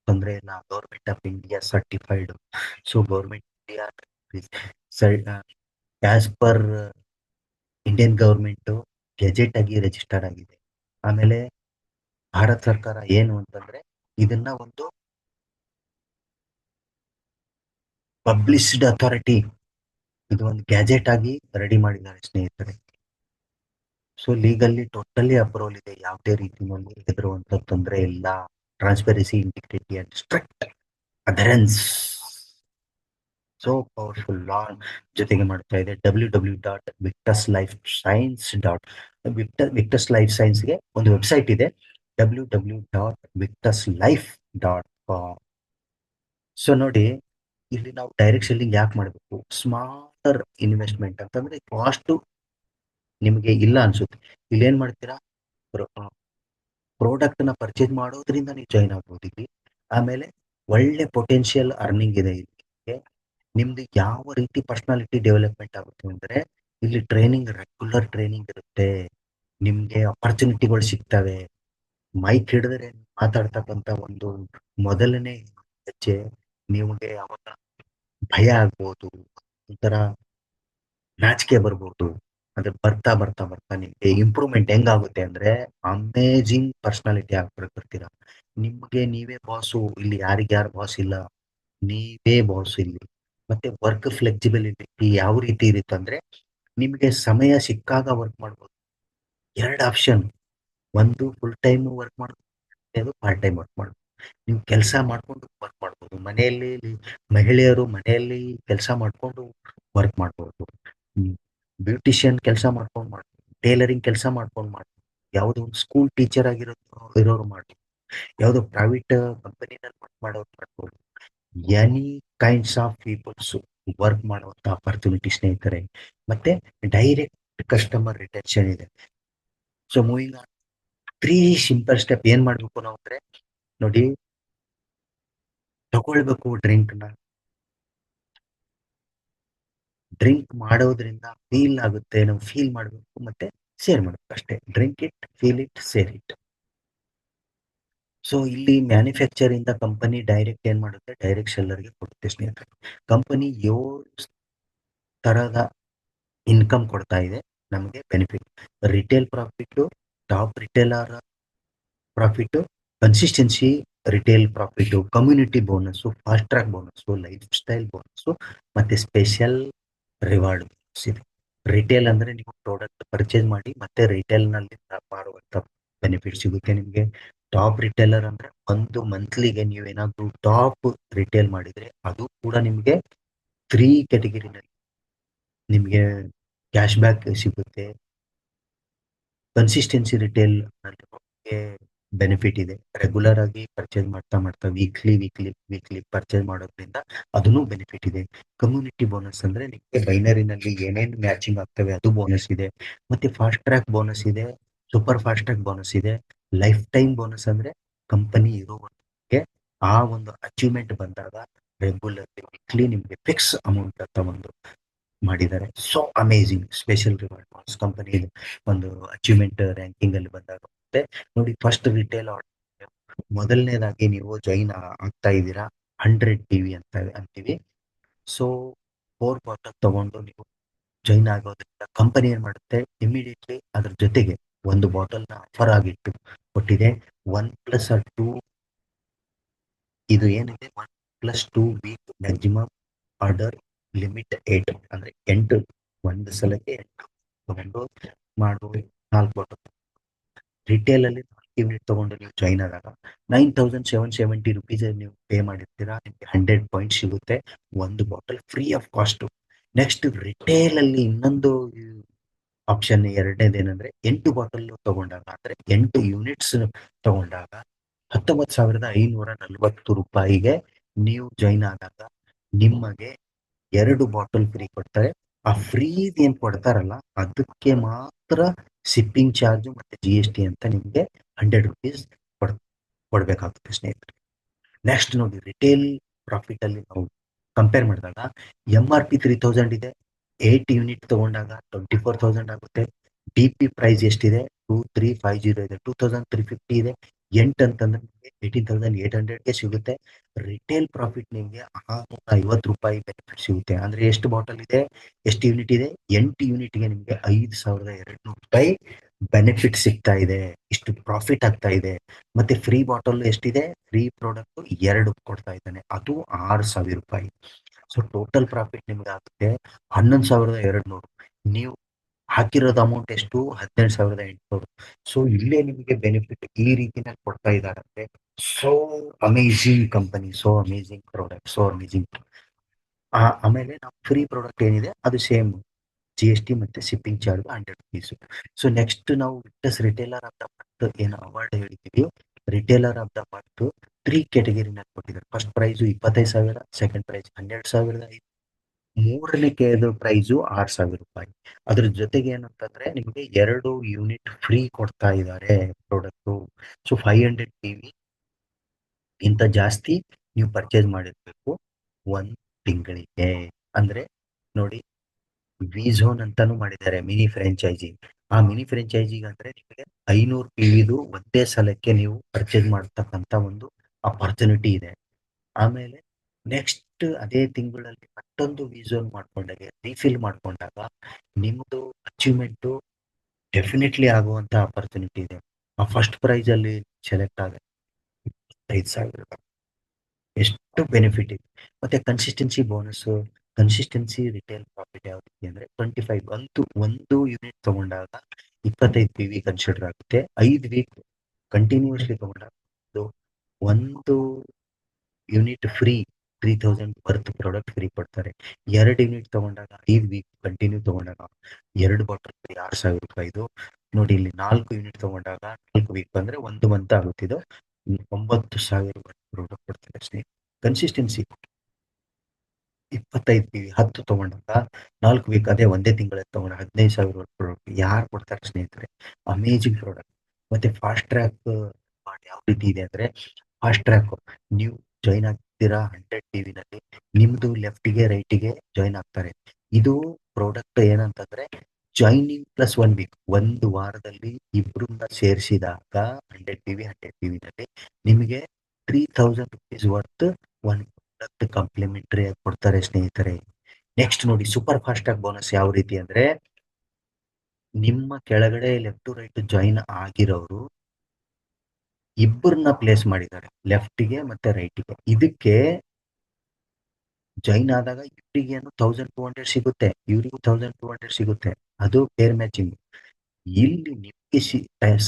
ತೊಂದರೆ ಇಲ್ಲ. Government of India certified. So government India as per Indian government gazette ಆಗಿ ರಿಜಿಸ್ಟರ್ ಆಗಿದೆ. ಆಮೇಲೆ ಭಾರತ ಸರ್ಕಾರ ಏನು ಅಂತಂದ್ರೆ ಇದನ್ನ ಒಂದು ಪಬ್ಲಿಷ್ಡ್ ಅಥಾರಿಟಿ, ಇದು ಒಂದು ಗ್ಯಾಜೆಟ್ ಆಗಿ ರೆಡಿ ಮಾಡಿದ್ದಾರೆ ಸ್ನೇಹಿತರೆ. ಸೊ ಲೀಗಲ್ಲಿ ಟೋಟಲಿ ಅಪ್ರೂವಲ್ ಇದೆ, ಯಾವುದೇ ರೀತಿಯಲ್ಲಿ ಹೆದರುವಂತ ತೊಂದರೆ ಇಲ್ಲ. Transparency, integrity and strict adherence. So powerful law ಜೊತೆಗೆ ಮಾಡ್ತಾ ಇದೆ. www.victuslifescience. ವಿಕ್ಟಸ್ ಲೈಫ್ ಸೈನ್ಸ್ಗೆ ಒಂದು ವೆಬ್ಸೈಟ್ ಇದೆ, www.victuslife.com. ಸೊ ನೋಡಿ, ಇಲ್ಲಿ ನಾವು ಡೈರೆಕ್ಟ್ ಸೆಲ್ಲಿಂಗ್ ಯಾಕೆ ಮಾಡಬೇಕು? ಸ್ಮಾರ್ಟರ್ ಇನ್ವೆಸ್ಟ್ಮೆಂಟ್ ಅಂತಂದ್ರೆ ಕಾಸ್ಟ್ ನಿಮಗೆ ಇಲ್ಲ ಅನ್ಸುತ್ತೆ. ಇಲ್ಲಿ ಏನ್ ಮಾಡ್ತೀರಾ, ಪ್ರಾಡಕ್ಟ್ ನ ಪರ್ಚೇಸ್ ಮಾಡೋದ್ರಿಂದ ನೀವು ಜಾಯಿನ್ ಆಗ್ಬೋದು ಇಲ್ಲಿ. ಆಮೇಲೆ ಒಳ್ಳೆ ಪೊಟೆನ್ಶಿಯಲ್ ಅರ್ನಿಂಗ್ ಇದೆ ಇಲ್ಲಿ. ನಿಮ್ದು ಯಾವ ರೀತಿ ಪರ್ಸನಾಲಿಟಿ ಡೆವಲಪ್ಮೆಂಟ್ ಆಗುತ್ತೆ ಅಂದ್ರೆ, ಇಲ್ಲಿ ಟ್ರೈನಿಂಗ್, ರೆಗ್ಯುಲರ್ ಟ್ರೈನಿಂಗ್ ಇರುತ್ತೆ. ನಿಮ್ಗೆ ಅಪರ್ಚುನಿಟಿಗಳು ಸಿಗ್ತವೆ. ಮೈಕ್ ಹಿಡಿದ್ರೆ ಮಾತಾಡ್ತಕ್ಕಂತ ಒಂದು ಮೊದಲನೇ ಹೆಜ್ಜೆ ನಿಮಗೆ ಅವಾಗ ಭಯ ಆಗ್ಬೋದು, ಒಂಥರ ನಾಚಿಕೆ ಬರ್ಬೋದು. ಅದ್ರ ಬರ್ತಾ ಬರ್ತಾ ಬರ್ತಾ ನಿಮ್ಗೆ ಇಂಪ್ರೂವ್ಮೆಂಟ್ ಹೆಂಗಾಗುತ್ತೆ ಅಂದ್ರೆ ಅಮೇಜಿಂಗ್ ಪರ್ಸನಾಲಿಟಿ ಬರ್ತೀರಾ. ನಿಮ್ಗೆ ನೀವೇ ಬಾಸು, ಇಲ್ಲಿ ಯಾರಿಗ್ಯಾರು ಬಾಸ್ ಇಲ್ಲ, ನೀವೇ ಬಾಸ್ ಇಲ್ಲಿ. ಮತ್ತೆ ವರ್ಕ್ ಫ್ಲೆಕ್ಸಿಬಿಲಿಟಿ ಯಾವ ರೀತಿ ಇರುತ್ತೆ ಅಂದ್ರೆ, ನಿಮಗೆ ಸಮಯ ಸಿಕ್ಕಾಗ ವರ್ಕ್ ಮಾಡ್ಬೋದು. ಎರಡು ಆಪ್ಷನ್, ಒಂದು ಫುಲ್ ಟೈಮ್ ವರ್ಕ್ ಮಾಡ್ಬೋದು, ಅದು ಪಾರ್ಟ್ ಟೈಮ್ ವರ್ಕ್ ಮಾಡ್ಬೋದು. ನೀವು ಕೆಲಸ ಮಾಡ್ಕೊಂಡು ವರ್ಕ್ ಮಾಡ್ಬೋದು. ಮನೆಯಲ್ಲಿ ಮಹಿಳೆಯರು ಮನೆಯಲ್ಲಿ ಕೆಲಸ ಮಾಡ್ಕೊಂಡು ವರ್ಕ್ ಮಾಡ್ಬೋದು. ಬ್ಯೂಟಿಷಿಯನ್ ಕೆಲಸ ಮಾಡ್ಕೊಂಡು ಮಾಡ್ಬೋದು, ಟೇಲರಿಂಗ್ ಕೆಲಸ ಮಾಡ್ಕೊಂಡು ಮಾಡ್ಬೋದು, ಯಾವುದೋ ಒಂದು ಸ್ಕೂಲ್ ಟೀಚರ್ ಇರೋರು ಮಾಡ್ಬೋದು, ಯಾವುದೋ ಪ್ರೈವೇಟ್ ಕಂಪನಿನಲ್ಲಿ ವರ್ಕ್ ಮಾಡೋರು ಮಾಡ್ಬೋದು. Any kinds of peoples work ಮಾಡುವಂತ ಅಪರ್ಚುನಿಟಿ ಸ್ನೇಹಿತರೆ. ಮತ್ತೆ ಡೈರೆಕ್ಟ್ ಕಸ್ಟಮರ್ ರಿಟೆನ್ಷನ್ ಇದೆ. So moving three simple step ಏನ್ ಮಾಡ್ಬೇಕು ನಾವು ಅಂದ್ರೆ, ನೋಡಿ, ತಗೊಳ್ಬೇಕು ಡ್ರಿಂಕ್ ಮಾಡೋದ್ರಿಂದ ಫೀಲ್ ಆಗುತ್ತೆ, ನಾವು ಫೀಲ್ ಮಾಡಬೇಕು ಮತ್ತೆ ಶೇರ್ ಮಾಡಬೇಕು ಅಷ್ಟೇ. Drink it, feel it, share it. So ಇಲ್ಲಿ ಮ್ಯಾನುಫ್ಯಾಕ್ಚರ್ ಇಂದ ಕಂಪನಿ ಡೈರೆಕ್ಟ್ ಏನ್ ಮಾಡುತ್ತೆ, ಡೈರೆಕ್ಟ್ ಸೆಲ್ಲರ್ಗೆ ಕೊಡುತ್ತೆ ಸ್ನೇಹಿತರೆ. ಕಂಪನಿ 7 ತರದ ಇನ್ಕಮ್ ಕೊಡ್ತಾ ಇದೆ ನಮಗೆ benefit. Retail profit, top retailer profit, consistency retail profit, community bonus, fast track bonus, life style bonus, ಮತ್ತೆ ಸ್ಪೆಷಲ್ ರಿವಾರ್ಡ್ ಬೋನಸ್ ಇದೆ. ರಿಟೇಲ್ ಅಂದ್ರೆ ನೀವು ಪ್ರಾಡಕ್ಟ್ ಪರ್ಚೇಸ್ ಮಾಡಿ ಮತ್ತೆ ರಿಟೇಲ್ ನಲ್ಲಿ ಮಾರುವಂತ ಬೆನಿಫಿಟ್ ಸಿಗುತ್ತೆ ನಿಮಗೆ. ಟಾಪ್ ರಿಟೇಲರ್ ಅಂದ್ರೆ ಒಂದು ಮಂತ್ಲಿಗೆ ನೀವೇನಾದ್ರೂ ಟಾಪ್ ರಿಟೇಲ್ ಮಾಡಿದ್ರೆ ಅದು ಕೂಡ ನಿಮಗೆ 3 ಕ್ಯಾಟಗರಿನಲ್ಲಿ ನಿಮಗೆ ಕ್ಯಾಶ್ ಬ್ಯಾಕ್ ಸಿಗುತ್ತೆ. ಕನ್ಸಿಸ್ಟೆನ್ಸಿ ರಿಟೇಲ್ ಬೆನಿಫಿಟ್ ಇದೆ. ರೆಗ್ಯುಲರ್ ಆಗಿ ಪರ್ಚೇಸ್ ಮಾಡ್ತಾ ಮಾಡ್ತಾ ವೀಕ್ಲಿ ಪರ್ಚೇಸ್ ಮಾಡೋದ್ರಿಂದ ಅದನ್ನು ಬೆನಿಫಿಟ್ ಇದೆ. ಕಮ್ಯುನಿಟಿ ಬೋನಸ್ ಅಂದ್ರೆ ನಿಮಗೆ ಬೈನರಿನಲ್ಲಿ ಏನೇನು ಮ್ಯಾಚಿಂಗ್ ಆಗ್ತವೆ ಅದು ಬೋನಸ್ ಇದೆ. ಮತ್ತೆ ಫಾಸ್ಟ್ ಟ್ರ್ಯಾಕ್ ಬೋನಸ್ ಇದೆ, ಸೂಪರ್ ಫಾಸ್ಟ್ ಟ್ರ್ಯಾಕ್ ಬೋನಸ್ ಇದೆ. ಲೈಫ್ ಟೈಮ್ ಬೋನಸ್ ಅಂದ್ರೆ ಕಂಪನಿ ಇರುವವರೆಗೆ ಆ ಒಂದು ಅಚೀವ್ಮೆಂಟ್ ಬಂದಾಗ ರೆಗ್ಯುಲರ್ ವೀಕ್ಲಿ ನಿಮಗೆ ಫಿಕ್ಸ್ ಅಮೌಂಟ್ ಅಂತ ಒಂದು ಮಾಡಿದ್ದಾರೆ. So amazing special reward bonus company ಒಂದು ಅಚೀವ್ಮೆಂಟ್ ರ್ಯಾಂಕಿಂಗ್ ಅಲ್ಲಿ ಬಂದಾಗ ಮತ್ತೆ ನೋಡಿ, ಫಸ್ಟ್ ರಿಟೇಲ್ ಮೊದಲನೇದಾಗಿ ನೀವು ಜಾಯಿನ್ ಆಗ್ತಾ ಇದ್ದೀರಾ, 100 PV ಅಂತ ಅಂತೀವಿ. ಸೊ 4 ಬಾಟಲ್ ತಗೊಂಡು ನೀವು ಜಾಯಿನ್ ಆಗೋದ್ರಿಂದ ಕಂಪನಿ ಏನ್ ಮಾಡುತ್ತೆ, ಇಮಿಡಿಯೇಟ್ಲಿ ಅದ್ರ ಜೊತೆಗೆ ಒಂದು ಬಾಟಲ್ ನ ಆಫರ್ ಆಗಿಟ್ಟು ಕೊಟ್ಟಿದೆ. 1+2, ಇದು ಏನಿದೆ 1+2 ವೀಕ್ ಮ್ಯಾಕ್ಸಿಮಮ್ ಆರ್ಡರ್ ಲಿಮಿಟ್ 8, ಅಂದ್ರೆ 8, ಒಂದು ಸಲಕ್ಕೆ 8 ತಗೊಂಡು ಮಾಡುವ 4 ಬಾಟಲ್. ರಿಟೇಲ್ ಅಲ್ಲಿ 4 ಯೂನಿಟ್ ತಗೊಂಡು ನೀವು ಜಾಯಿನ್ ಆದಾಗ 9770 rupees ನೀವು ಪೇ ಮಾಡಿರ್ತೀರಾ, ನಿಮ್ಗೆ 100 ಪಾಯಿಂಟ್ ಸಿಗುತ್ತೆ, ಒಂದು bottle free of cost. Next retail ಅಲ್ಲಿ ಇನ್ನೊಂದು ಆಪ್ಷನ್ ಎರಡನೇದೇನಂದ್ರೆ 8 ಬಾಟಲ್ ತಗೊಂಡಾಗ, ಅಂದ್ರೆ 8 ಯೂನಿಟ್ಸ್ ತಗೊಂಡಾಗ 19,540 ರೂಪಾಯಿಗೆ ನೀವು ಜಾಯಿನ್ ಆದಾಗ ನಿಮಗೆ 2 ಬಾಟಲ್ ಫ್ರೀ ಕೊಡ್ತಾರೆ. ಆ ಫ್ರೀ ಏನ್ ಕೊಡ್ತಾರಲ್ಲ ಅದಕ್ಕೆ ಮಾತ್ರ ಶಿಪ್ಪಿಂಗ್ ಚಾರ್ಜ್ ಮತ್ತೆ GST ಅಂತ ನಿಮಗೆ 100 rupees ಕೊಡ್ಬೇಕಾಗುತ್ತೆ ಸ್ನೇಹಿತರೆ. ನೆಕ್ಸ್ಟ್ ನೋಡಿ, ರಿಟೇಲ್ ಪ್ರಾಫಿಟ್ ಅಲ್ಲಿ ನಾವು ಕಂಪೇರ್ ಮಾಡಿದಾಗ MRP 3000 ಇದೆ, 8 ಯೂನಿಟ್ ತಗೊಂಡಾಗ 24,000 ಆಗುತ್ತೆ. DP ಪ್ರೈಸ್ ಎಷ್ಟಿದೆ? 2350 ಇದೆ, 2350 ಇದೆ. 8 ಅಂತಂದ್ರೆ 18,800ಗೆ ಸಿಗುತ್ತೆ. ರಿಟೇಲ್ ಪ್ರಾಫಿಟ್ ನಿಮಗೆ 650 ರೂಪಾಯಿ ಬೆನಿಫಿಟ್ ಸಿಗುತ್ತೆ. ಅಂದ್ರೆ ಎಷ್ಟು ಬಾಟಲ್ ಇದೆ, ಎಷ್ಟು ಯೂನಿಟ್ ಇದೆ? 8 ಯೂನಿಟ್ಗೆ ನಿಮಗೆ 5200 ರೂಪಾಯಿ ಬೆನಿಫಿಟ್ ಸಿಗ್ತಾ ಇದೆ. ಇಷ್ಟು ಪ್ರಾಫಿಟ್ ಆಗ್ತಾ ಇದೆ. ಮತ್ತೆ ಫ್ರೀ ಬಾಟಲ್ ಎಷ್ಟಿದೆ? ಫ್ರೀ ಪ್ರಾಡಕ್ಟ್ 2 ಕೊಡ್ತಾ ಇದ್ದಾನೆ, ಅದು 6000 ರೂಪಾಯಿ. ಸೊ ಟೋಟಲ್ ಪ್ರಾಫಿಟ್ ನಿಮ್ಗೆ ಆಗುತ್ತೆ 11,200. ನೀವು ಹಾಕಿರೋದು ಅಮೌಂಟ್ ಎಷ್ಟು? 17,800. ಸೊ ಇಲ್ಲೇ ನಿಮಗೆ ಬೆನಿಫಿಟ್ ಈ ರೀತಿನಲ್ಲಿ ಕೊಡ್ತಾ ಇದ್ದಾರೆ. So amazing company, so amazing product, so amazing. ಆಮೇಲೆ ನಾವು ಫ್ರೀ ಪ್ರಾಡಕ್ಟ್ ಏನಿದೆ ಅದು ಸೇಮ್ GST ಮತ್ತೆ shipping charge 100 rupees. So next ನಾವು witness retailer of the month ಏನು ಅವಾರ್ಡ್ ಹೇಳಿದ್ದೀವಿ, ರಿಟೇಲರ್ ಆಫ್ ದ ಮಂತ್ 3 ಕ್ಯಾಟಗರಿನಲ್ಲಿ ಕೊಟ್ಟಿದ್ದಾರೆ. ಫಸ್ಟ್ ಪ್ರೈಸು 25,000, ಸೆಕೆಂಡ್ ಪ್ರೈಸ್ 12,000, ಮೂರನೇ ಪ್ರೈಸು 6,000 ರೂಪಾಯಿ. ಅದ್ರ ಜೊತೆಗೆ ಏನಂತಂದ್ರೆ ನಿಮಗೆ 2 ಯೂನಿಟ್ ಫ್ರೀ ಕೊಡ್ತಾ ಇದ್ದಾರೆ ಪ್ರಾಡಕ್ಟ್. ಸೊ 500 PV ಇಂತ ಜಾಸ್ತಿ ನೀವು ಪರ್ಚೇಸ್ ಮಾಡಿರ್ಬೇಕು 1 ತಿಂಗಳಿಗೆ. ಅಂದ್ರೆ ನೋಡಿ, ವಿ ಝೋನ್ ಅಂತಾನು ಮಾಡಿದ್ದಾರೆ ಮಿನಿ ಫ್ರಾಂಚೈಸಿ. ಆ ಮಿನಿ ಫ್ರಾಂಚೈಸಿಗೆ ಅಂದ್ರೆ ನಿಮಗೆ 500 PVದು ಒಂದೇ ಸಲಕ್ಕೆ ನೀವು ಪರ್ಚೇಸ್ ಮಾಡತಕ್ಕಂತ ಒಂದು ಅಪರ್ಚುನಿಟಿ ಇದೆ. ಆಮೇಲೆ ನೆಕ್ಸ್ಟ್ ಅದೇ ತಿಂಗಳಲ್ಲಿ ಮತ್ತೊಂದು ವಿ ಝೋನ್ ಮಾಡ್ಕೊಂಡಾಗ ರೀಫಿಲ್ ಮಾಡ್ಕೊಂಡಾಗ ನಿಮ್ದು ಅಚೀವ್ಮೆಂಟ್ ಡೆಫಿನೆಟ್ಲಿ ಆಗುವಂತ ಅಪರ್ಚುನಿಟಿ ಇದೆ. ಆ ಫಸ್ಟ್ ಪ್ರೈಸ್ ಅಲ್ಲಿ ಸೆಲೆಕ್ಟ್ ಆಗ 25,000, ಎಷ್ಟು ಬೆನಿಫಿಟ್ ಇದೆ. ಮತ್ತೆ consistency bonus, consistency retail profit ಯಾವ ರೀತಿ ಅಂದ್ರೆ 25 ಒಂದು ಯೂನಿಟ್ ತಗೊಂಡಾಗ 25 PV ಕನ್ಸಿಡರ್ ಆಗುತ್ತೆ. 5 ವೀಕ್ ಕಂಟಿನ್ಯೂಸ್ಲಿ ತಗೊಂಡಾಗ ಒಂದು unit free 3,000 worth product free ಕೊಡ್ತಾರೆ. 2 ಯೂನಿಟ್ ತಗೊಂಡಾಗ 5 ವೀಕ್ ಕಂಟಿನ್ಯೂ ತಗೊಂಡಾಗ 2 ಬಾಟಲ್ ಫ್ರೀ 6,000 ರೂಪಾಯಿದು. ನೋಡಿ ಇಲ್ಲಿ 4 ಯೂನಿಟ್ ತಗೊಂಡಾಗ 4 ವೀಕ್ ಅಂದ್ರೆ 1 ಮಂತ್ ಆಗುತ್ತಿದ್ದು 9,000 ಪ್ರಾಡಕ್ಟ್ ಕೊಡ್ತಾರೆ ಸ್ನೇಹಿತರೆ. ಕನ್ಸಿಸ್ಟೆನ್ಸಿ 25 PV 10 ತಗೊಂಡಾಗ 4 ವೀಕ್, ಅದೇ ಒಂದೇ ತಿಂಗಳಲ್ಲಿ ತಗೊಂಡ 15,000 ಪ್ರಾಡಕ್ಟ್ ಯಾರು ಕೊಡ್ತಾರೆ ಸ್ನೇಹಿತರೆ? Amazing product. ಮತ್ತೆ ಫಾಸ್ಟ್ ಟ್ರ್ಯಾಕ್ ಯಾವ ರೀತಿ ಇದೆ ಅಂದ್ರೆ, ಫಾಸ್ಟ್ ಟ್ರ್ಯಾಕ್ ನೀವು ಜಾಯಿನ್ ಆಗ್ತೀರಾ 100 PV ನಲ್ಲಿ, ನಿಮ್ದು ಲೆಫ್ಟಿಗೆ ರೈಟಿಗೆ ಜಾಯಿನ್ ಆಗ್ತಾರೆ. ಇದು ಪ್ರಾಡಕ್ಟ್ ಏನಂತಂದ್ರೆ ಜಾಯಿನಿಂಗ್ ಪ್ಲಸ್ 1 ವೀಕ್, 1 ವಾರದಲ್ಲಿ ಇಬ್ಬರನ್ನ ಸೇರಿಸಿದಾಗ 100 PV ನಲ್ಲಿ ನಿಮಗೆ 3,000 rupees ವರ್ತ್ 1 ಪ್ರಾಡಕ್ಟ್ ಕಾಂಪ್ಲಿಮೆಂಟರಿ ಆಗಿ ಕೊಡ್ತಾರೆ ಸ್ನೇಹಿತರೆ. ನೆಕ್ಸ್ಟ್ ನೋಡಿ, ಸೂಪರ್ ಫಾಸ್ಟ್ ಟ್ರ್ಯಾಕ್ ಬೋನಸ್ ಯಾವ ರೀತಿ ಅಂದ್ರೆ, ನಿಮ್ಮ ಕೆಳಗಡೆ ಲೆಫ್ಟ್ ಟು ರೈಟ್ ಜಾಯಿನ್ ಆಗಿರೋರು ಇಬ್ಬರನ್ನ ಪ್ಲೇಸ್ ಮಾಡಿದ್ದಾರೆ, ಲೆಫ್ಟಿಗೆ ಮತ್ತೆ ರೈಟಿಗೆ. ಇದಕ್ಕೆ ಜಾಯಿನ್ ಆದಾಗ ಇವರಿಗೆ 1,200 ಸಿಗುತ್ತೆ, ಇವರಿಗೂ 1,200 ಸಿಗುತ್ತೆ. ಅದು ಪೇರ್ ಮ್ಯಾಚಿಂಗ್. ಇಲ್ಲಿ ನಿಮ್ಗೆ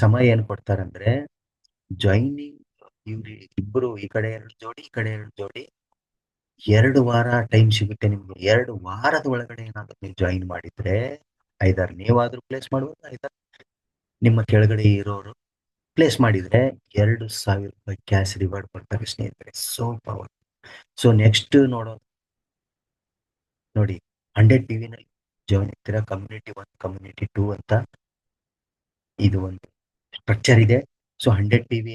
ಸಮಯ ಏನ್ ಕೊಡ್ತಾರಂದ್ರೆ, ಜಾಯಿನಿಂಗ್ ಇವ್ರಿ ಇಬ್ಬರು ಈ ಕಡೆ 2 ಜೋಡಿ, ಈ ಕಡೆ 2 ಜೋಡಿ, 2 ವಾರ ಟೈಮ್ ಸಿಗುತ್ತೆ ನಿಮ್ಗೆ. 2 ವಾರದ ಒಳಗಡೆ ಏನಾದ್ರು ನೀವು ಜಾಯಿನ್ ಮಾಡಿದ್ರೆ ಐದರ್ ನೀವಾದ್ರೂ ಪ್ಲೇಸ್ ಮಾಡ್ಬೋದು, ಐದರ್ ನಿಮ್ಮ ಕೆಳಗಡೆ ಇರೋರು ಪ್ಲೇಸ್ ಮಾಡಿದ್ರೆ 2,000 ರೂಪಾಯಿ ಕ್ಯಾಶ್ ರಿವಾರ್ಡ್ ಕೊಡ್ತಾರೆ ಸ್ನೇಹಿತರೆ. So power. ಸೊ ನೆಕ್ಸ್ಟ್ ನೋಡಿ, 100 PV ನಲ್ಲಿ ಜಾಯಿನ್ ಆಗ್ತೀರಾ. ಕಮ್ಯುನಿಟಿ 1, ಕಮ್ಯುನಿಟಿ 2 ಅಂತ ಇದು ಒಂದು ಸ್ಟ್ರಕ್ಚರ್ ಇದೆ. ಸೊ 100 PV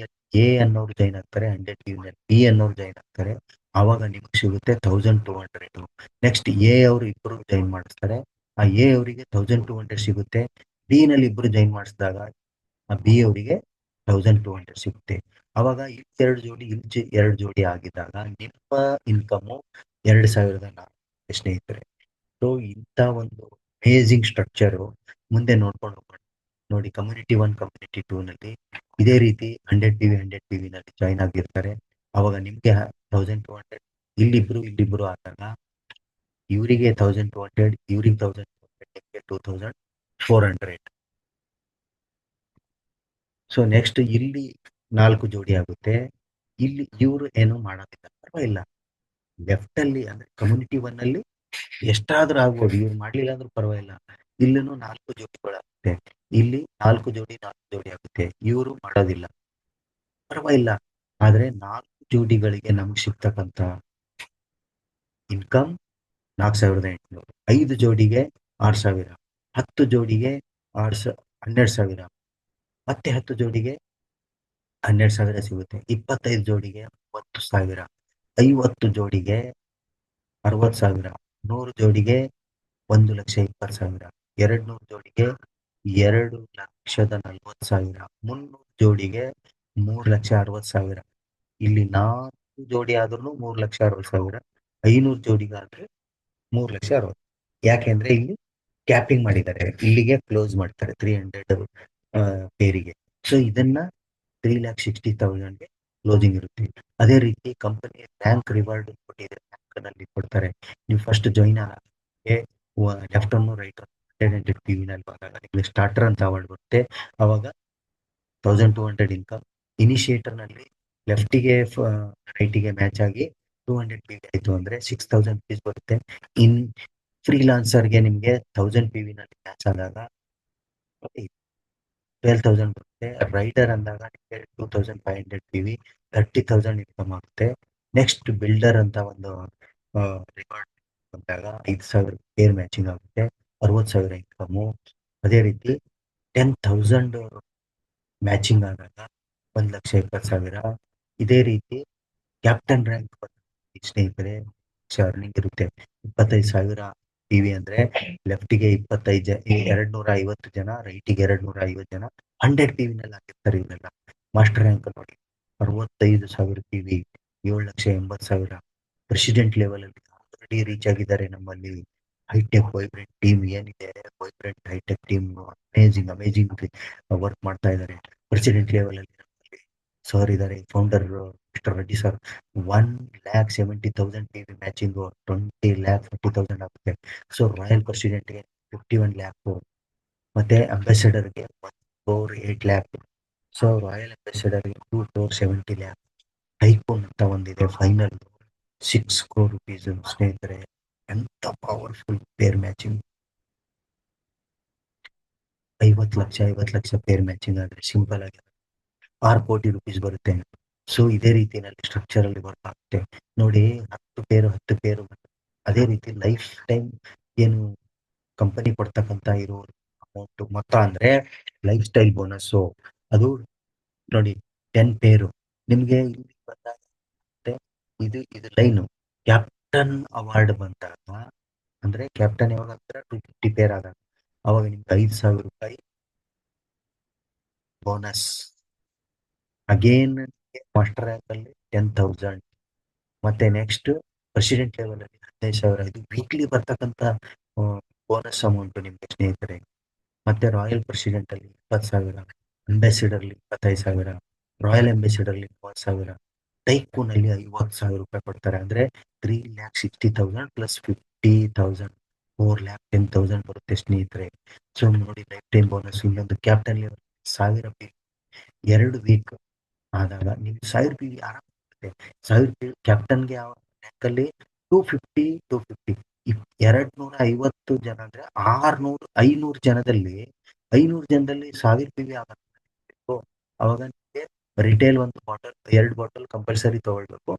ಎ ಅನ್ನೋರು ಜಾಯಿನ್ ಆಗ್ತಾರೆ, 100 PV ಬಿ ಅನ್ನೋರು ಜಾಯಿನ್ ಆಗ್ತಾರೆ. ಆವಾಗ ನಿಮ್ಗೆ ಸಿಗುತ್ತೆ 1,200. ನೆಕ್ಸ್ಟ್ ಎ ಅವರು ಇಬ್ಬರು ಜಾಯಿನ್ ಮಾಡಿಸ್ತಾರೆ, ಆ ಎ ಅವರಿಗೆ 1,200 ಸಿಗುತ್ತೆ. ಬಿ ನಲ್ಲಿ ಇಬ್ಬರು ಜಾಯಿನ್ ಮಾಡಿಸಿದಾಗ ಆ ಬಿ ಅವರಿಗೆ 1,200 ಸಿಗುತ್ತೆ. ಅವಾಗ ಇಲ್ಲಿ 2 ಜೋಡಿ, ಇಲ್ಲಿ 2 ಜೋಡಿ ಆಗಿದ್ದಾಗ ನಿಮ್ಮ ಇನ್ಕಮ್ 2,400 ಸ್ನೇಹಿತರೆ. ಸೊ ಇಂಥ ಒಂದು ಅಮೇಜಿಂಗ್ ಸ್ಟ್ರಕ್ಚರು ಮುಂದೆ ನೋಡ್ಕೊಂಡು ಹೋಗೋಣ. ನೋಡಿ, ಕಮ್ಯುನಿಟಿ 1, ಕಮ್ಯುನಿಟಿ 2 ನಲ್ಲಿ ಇದೇ ರೀತಿ 100 PV ನಲ್ಲಿ ಜಾಯಿನ್ ಆಗಿರ್ತಾರೆ. ಅವಾಗ ನಿಮ್ಗೆ 1,200, ಇಲ್ಲಿಬ್ರು ಆದಾಗ ಇವರಿಗೆ 1,200, ಇವ್ರಿಗೆ 1,200, ನಿಮಗೆ 2,400. ಸೊ ನೆಕ್ಸ್ಟ್ ಇಲ್ಲಿ 4 ಜೋಡಿ ಆಗುತ್ತೆ. ಇಲ್ಲಿ ಇವರು ಏನು ಮಾಡೋದಿಲ್ಲ, ಪರವಾಗಿಲ್ಲ. ಲೆಫ್ಟ್ ಅಲ್ಲಿ ಅಂದ್ರೆ ಕಮ್ಯುನಿಟಿ 1 ಅಲ್ಲಿ ಎಷ್ಟಾದ್ರೂ ಆಗ್ಬೋದು, ಇವ್ರು ಮಾಡ್ಲಿಲ್ಲ ಅಂದ್ರೂ ಪರವಾಗಿಲ್ಲ. ಇಲ್ಲೂ 4 ಜೋಡಿಗಳಾಗುತ್ತೆ, ಇಲ್ಲಿ 4 ಜೋಡಿ ಆಗುತ್ತೆ, ಇವರು ಮಾಡೋದಿಲ್ಲ, ಪರವಾಗಿಲ್ಲ. ಆದ್ರೆ 4 ಜೋಡಿಗಳಿಗೆ ನಮ್ಗೆ ಸಿಗ್ತಕ್ಕಂತ ಇನ್ಕಮ್ 4,800. 5 ಜೋಡಿಗೆ 6,000. 10 ಜೋಡಿಗೆ 12,000. ಮತ್ತೆ 10 ಜೋಡಿಗೆ 12,000 ಸಿಗುತ್ತೆ. 25 ಜೋಡಿಗೆ 30,000. 50 ಜೋಡಿಗೆ 60,000. 100 ಜೋಡಿಗೆ 1,20,000. 200 ಜೋಡಿಗೆ 2,40,000. 300 ಜೋಡಿಗೆ 3,60,000. ಇಲ್ಲಿ 4 ಜೋಡಿ ಆದ್ರೂ 3,60,000. 500 ಜೋಡಿಗಾದ್ರೆ 3,60,000. ಯಾಕೆಂದ್ರೆ ಇಲ್ಲಿ ಕ್ಯಾಪಿಂಗ್ ಮಾಡಿದ್ದಾರೆ, ಇಲ್ಲಿಗೆ ಕ್ಲೋಸ್ ಮಾಡ್ತಾರೆ 300 ಪೇರಿಗೆ. ಸೊ ಇದನ್ನ 3,60,000ಗೆ ಕ್ಲೋಸಿಂಗ್ ಇರುತ್ತೆ. ಅದೇ ರೀತಿ ಕಂಪನಿ ಬ್ಯಾಂಕ್ ರಿವಾರ್ಡ್ ಕೊಟ್ಟಿದೆ, ಬ್ಯಾಂಕ್ ನಲ್ಲಿ ಕೊಡ್ತಾರೆ. ನೀವು ಫಸ್ಟ್ ಜಾಯಿನ್ ಆಗಿ ಲೆಫ್ಟ್ ಅನ್ನು ರೈಟ್ PV ನಲ್ಲಿ ಬಂದಾಗ ನಿಮಗೆ ಸ್ಟಾರ್ಟರ್ ಅಂತ ಅವಾರ್ಡ್ ಬರುತ್ತೆ. ಅವಾಗ 1,200 ಇನ್ಕಮ್. ಇನಿಷಿಯೇಟರ್ ನಲ್ಲಿ ಲೆಫ್ಟಿಗೆ ರೈಟಿಗೆ ಮ್ಯಾಚ್ ಆಗಿ 200 PV ಆಯ್ತು ಅಂದ್ರೆ 6,000 rupees ಬರುತ್ತೆ. ಇನ್ ಫ್ರೀಲಾನ್ಸರ್ಗೆ ನಿಮಗೆ 1,000 PV ನಲ್ಲಿ ಮ್ಯಾಚ್ ಆದಾಗ 12,000 ಬರುತ್ತೆ. ರೈಡರ್ ಅಂದಾಗ 2,500 PV, 30,000 ಇನ್ಕಮ್ ಆಗುತ್ತೆ. ನೆಕ್ಸ್ಟ್ ಬಿಲ್ಡರ್ ಅಂತ ಒಂದು ರಿವಾರ್ಡ್ ಬಂದಾಗ 5,000 ಪೇರ್ ಮ್ಯಾಚಿಂಗ್ ಆಗುತ್ತೆ, 60,000 ಇನ್ಕಮು. ಅದೇ ರೀತಿ 10,000 ಮ್ಯಾಚಿಂಗ್ ಆದಾಗ 1,20,000. ಇದೇ ರೀತಿ ಕ್ಯಾಪ್ಟನ್ ರ್ಯಾಂಕ್ ಸ್ನೇಹಿತರೆ ಅರ್ನಿಂಗ್ ಇರುತ್ತೆ. 25,000 PV ಅಂದ್ರೆ ಲೆಫ್ಟಿಗೆ 25 250 ಜನ, ರೈಟಿಗೆ 250 ಜನ 100 PV ನಲ್ಲಿ ಆಗಿರ್ತಾರೆ ಇವರೆಲ್ಲ. ಮಾಸ್ಟರ್ ರ್ಯಾಂಕ್ ನೋಡಿ 65,000 PV, 7,80,000. ಪ್ರೆಸಿಡೆಂಟ್ ಲೆವೆಲ್ ಅಲ್ಲಿ ಆಲ್ರೆಡಿ ರೀಚ್ ಆಗಿದ್ದಾರೆ ನಮ್ಮಲ್ಲಿ. ಹೈಟೆಕ್ ವೈಬ್ರೆಂಟ್ ಟೀಮ್ ಏನಿದೆ, vibrant hitech team amazing amazing work ಮಾಡ್ತಾ ಇದ್ದಾರೆ. ಪ್ರೆಸಿಡೆಂಟ್ ಲೆವೆಲ್ ಅಲ್ಲಿ ಸರ್ ಇದ್ದಾರೆ, founder mister Reddy sir. 1,70,000 PV matching 20,40,000 ಆಗುತ್ತೆ. ಸೊ ರಾಯಲ್ ಪ್ರೆಸಿಡೆಂಟ್ಗೆ 51 lakh, ಮತ್ತೆ ಅಂಬಾಸಿಡರ್ಗೆ 1,08 lakh. ಸೊ ರಾಯಲ್ ಅಂಬಾಸಿಡರ್ಗೆ 2,70 lakh. ಟೈಕೋನ್ ಅಂತ ಒಂದಿದೆ ಫೈನಲ್ 6 crore rupees. ಸ್ನೇಹಿತರೆ ಎಂತ ಪವರ್ಫುಲ್ ಪೇರ್ ಮ್ಯಾಚಿಂಗ್. 50 ಲಕ್ಷ ಪೇರ್ ಮ್ಯಾಚಿಂಗ್ ಆದ್ರೆ ಸಿಂಪಲ್ ಆಗಿ 6 ಕೋಟಿ rupees ಬರುತ್ತೆ. ಸೊ ಇದೇ ರೀತಿಯಲ್ಲಿ ಸ್ಟ್ರಕ್ಚರ್ ಅಲ್ಲಿ ವರ್ಕ್ ಆಗುತ್ತೆ ನೋಡಿ. 10 ಪೇರು ಅದೇ ರೀತಿ ಲೈಫ್ ಟೈಮ್ ಏನು ಕಂಪನಿ ಕೊಡ್ತಕ್ಕಂತ ಇರೋ ಅಮೌಂಟ್ ಮೊತ್ತ ಅಂದ್ರೆ ಲೈಫ್ ಸ್ಟೈಲ್ ಬೋನಸ್ ಅದು ನೋಡಿ 10 ಪೇರು ನಿಮ್ಗೆ ಇಲ್ಲಿ ಬಂದಾಗ ಇದು ಲೈನು. ಕ್ಯಾಪ್ಟನ್ ಅವಾರ್ಡ್ ಬಂದಾಗ ಅಂದ್ರೆ ಕ್ಯಾಪ್ಟನ್ ಯಾವಾಗ 250 ಪೇರ್ ಆದಾಗ ಅವಾಗ ನಿಮ್ಗೆ 5,000 ರೂಪಾಯಿ ಬೋನಸ್. ಅಗೇನ್ ಮಾಸ್ಟರ್ ರ್ಯಾಂಕ್ ಅಲ್ಲಿ 10,000. ಮತ್ತೆ ನೆಕ್ಸ್ಟ್ ಪ್ರೆಸಿಡೆಂಟ್ ಲೆವೆಲ್ ಅಲ್ಲಿ 15,000. ಇದು ವೀಕ್ಲಿ ಬರ್ತಕ್ಕಂತ ಬೋನಸ್ ಅಮೌಂಟ್ ನಿಮ್ಗೆ ಸ್ನೇಹಿತರೆ. ಮತ್ತೆ ರಾಯಲ್ ಪ್ರೆಸಿಡೆಂಟ್ ಅಲ್ಲಿ 20,000, ಅಂಬಾಸಿಡರ್ ಅಲ್ಲಿ 25,000, ರಾಯಲ್ ಅಂಬಾಸಿಡರ್ ಅಲ್ಲಿ 30,000, ಟೈಕೂನ್ ಅಲ್ಲಿ 50,000 ರೂಪಾಯಿ ಕೊಡ್ತಾರೆ. ಅಂದ್ರೆ 3,60,000 ಪ್ಲಸ್ 50,000 4,10,000 ಬರುತ್ತೆ ಸ್ನೇಹಿತರೆ. ಸೊ ನೋಡಿ ಲೈಫ್ ಟೈಮ್ ಬೋನಸ್. ಇನ್ನೊಂದು ಕ್ಯಾಪ್ಟನ್ ಲೆವೆಲ್ 1,000 2 ವೀಕ್ ಆದಾಗ ನಿಮ್ಗೆ 1,000 PV ಆರಾಮ ಬರುತ್ತೆ. 1,000 PV ಕ್ಯಾಪ್ಟನ್ಗೆ ರ್ಯಾಂಕ್ ಅಲ್ಲಿ 250 250 ಜನ ಅಂದ್ರೆ 500 ಜನದಲ್ಲಿ 1,000 PV ಆಗಬೇಕು. ಅವಾಗ ನಿಮಗೆ ರಿಟೇಲ್ ಒಂದು ಬಾಟಲ್ 2 ಬಾಟಲ್ ಕಂಪಲ್ಸರಿ ತಗೊಳ್ಬೇಕು.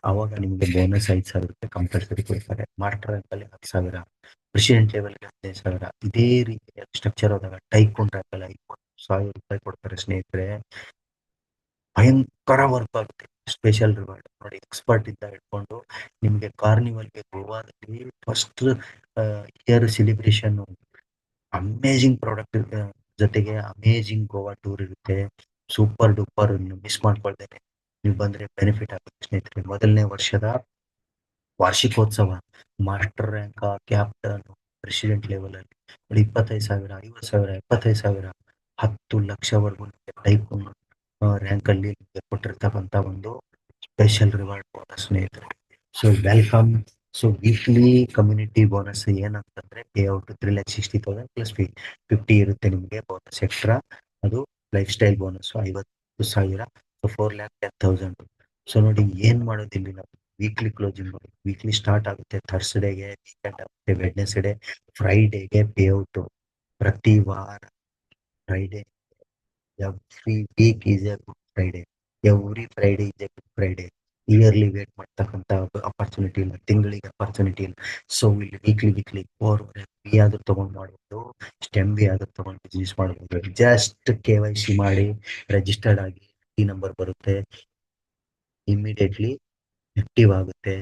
ಅವಾಗ ನಿಮ್ಗೆ ಬೋನಸ್ 5,000 ರೂಪಾಯಿ ಕಂಪಲ್ಸರಿ ಕೊಡ್ತಾರೆ. ಮಾಸ್ಟರ್ ರ್ಯಾಂಕ್ ಅಲ್ಲಿ 10,000, ಪ್ರೆಸಿಡೆಂಟ್ ಲೆವೆಲ್ಗೆ 15,000. ಇದೇ ರೀತಿ ಸ್ಟ್ರಕ್ಚರ್ ಹೋದಾಗ ಟೈಕೂನ್ ರ್ಯಾಂಕ್ ಅಲ್ಲಿ 50,000 ರೂಪಾಯಿ ಕೊಡ್ತಾರೆ ಸ್ನೇಹಿತರೆ. ಭಯಂಕರ ವರ್ಕ್ ಆಗುತ್ತೆ. ಸ್ಪೆಷಲ್ ರಿವಾರ್ಡ್ ನೋಡಿ, ಎಕ್ಸ್ಪರ್ಟ್ ಇಂದ ಹಿಡ್ಕೊಂಡು ನಿಮ್ಗೆ ಕಾರ್ನಿವಲ್ಗೆ ಗೋವಾದಲ್ಲಿ first year celebration amazing product ಜೊತೆಗೆ ಅಮೇಜಿಂಗ್ ಗೋವಾ ಟೂರ್ ಇರುತ್ತೆ. ಸೂಪರ್ ಡೂಪರ್ ಮಿಸ್ ಮಾಡ್ಕೊಳ್ತೇನೆ. ನೀವು ಬಂದ್ರೆ ಬೆನಿಫಿಟ್ ಆಗುತ್ತೆ ಸ್ನೇಹಿತರೆ. ಮೊದಲನೇ ವರ್ಷದ ವಾರ್ಷಿಕೋತ್ಸವ master rank captain president level ಅಲ್ಲಿ ನೋಡಿ 25,000, 50,000, 75,000, 10 ಲಕ್ಷವರೆಗೂ ಟೈಪ್ ರ್ಯಾಂಕ್ ಅಲ್ಲಿ ಕೊಟ್ಟಿರ್ತಕ್ಕಂತ ಒಂದು ಸ್ಪೆಷಲ್ ರಿವಾರ್ಡ್ ಬೋನಸ್ ಸ್ನೇಹಿತರೆ. So welcome. So weekly community bonus ಏನಂತಂದ್ರೆ ಪೇ ಔಟ್ 3,60,000 ಪ್ಲಸ್ 50 ಇರುತ್ತೆ ನಿಮಗೆ ಬೋನಸ್ ಎಕ್ಸ್ಟ್ರಾ. ಅದು life style bonus 50,000. So 4,10,000. So ನೋಡಿ ಏನ್ ಮಾಡೋದಿಲ್ಲ ನಾವು. ವೀಕ್ಲಿ ಕ್ಲೋಸಿಂಗ್ ನೋಡಿ, ವೀಕ್ಲಿ ಸ್ಟಾರ್ಟ್ ಆಗುತ್ತೆ ಥರ್ಸ್ಡೇಗೆ, ವೀಕೆಂಡ್ ಆಗುತ್ತೆ ವೆಡ್ನೆಸ್ಡೇ, ಫ್ರೈಡೇಗೆ ಪೇ ಔಟ್. ಪ್ರತಿ ವಾರ Friday, every week is A good Friday. Every Friday ಇದೆ ಗುಡ್ ಫ್ರೈಡೆ. ಇಯರ್ಲಿ ವೇಟ್ ಮಾಡ್ತಕ್ಕಂಥ ಅಪರ್ಚುನಿಟಿ ಇಲ್ಲ, ತಿಂಗಳಿಗೆ ಅಪರ್ಚುನಿಟಿ ಇಲ್ಲ. ಸೊ ಇಲ್ಲಿ ವೀಕ್ಲಿ ಫೋರ್ ಬಿ ಆದ್ರೂ ತಗೊಂಡ್ ಮಾಡ್ಬೋದು, ಸ್ಟೆಮ್ ಬಿ ಆದ್ರೂ ತಗೊಂಡು ಬಿಸ್ನೆಸ್ ಮಾಡ್ಬೋದು. ಜಸ್ಟ್ KYC ಮಾಡಿ ರಿಜಿಸ್ಟರ್ಡ್ ಆಗಿ ಈ ನಂಬರ್ ಬರುತ್ತೆ, ಇಮಿಡಿಯೇಟ್ಲಿ ಆಕ್ಟಿವ್ ಆಗುತ್ತೆ.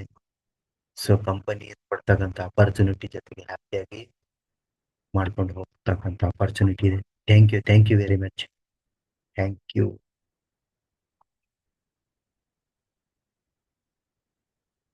ಸೊ ಕಂಪನಿ ಕೊಡ್ತಕ್ಕಂಥ ಅಪರ್ಚುನಿಟಿ ಜೊತೆಗೆ ಹ್ಯಾಪಿಯಾಗಿ ಮಾಡ್ಕೊಂಡು ಹೋಗ್ತಕ್ಕಂಥ ಅಪರ್ಚುನಿಟಿ ಇದೆ. Thank you very much. Thank you.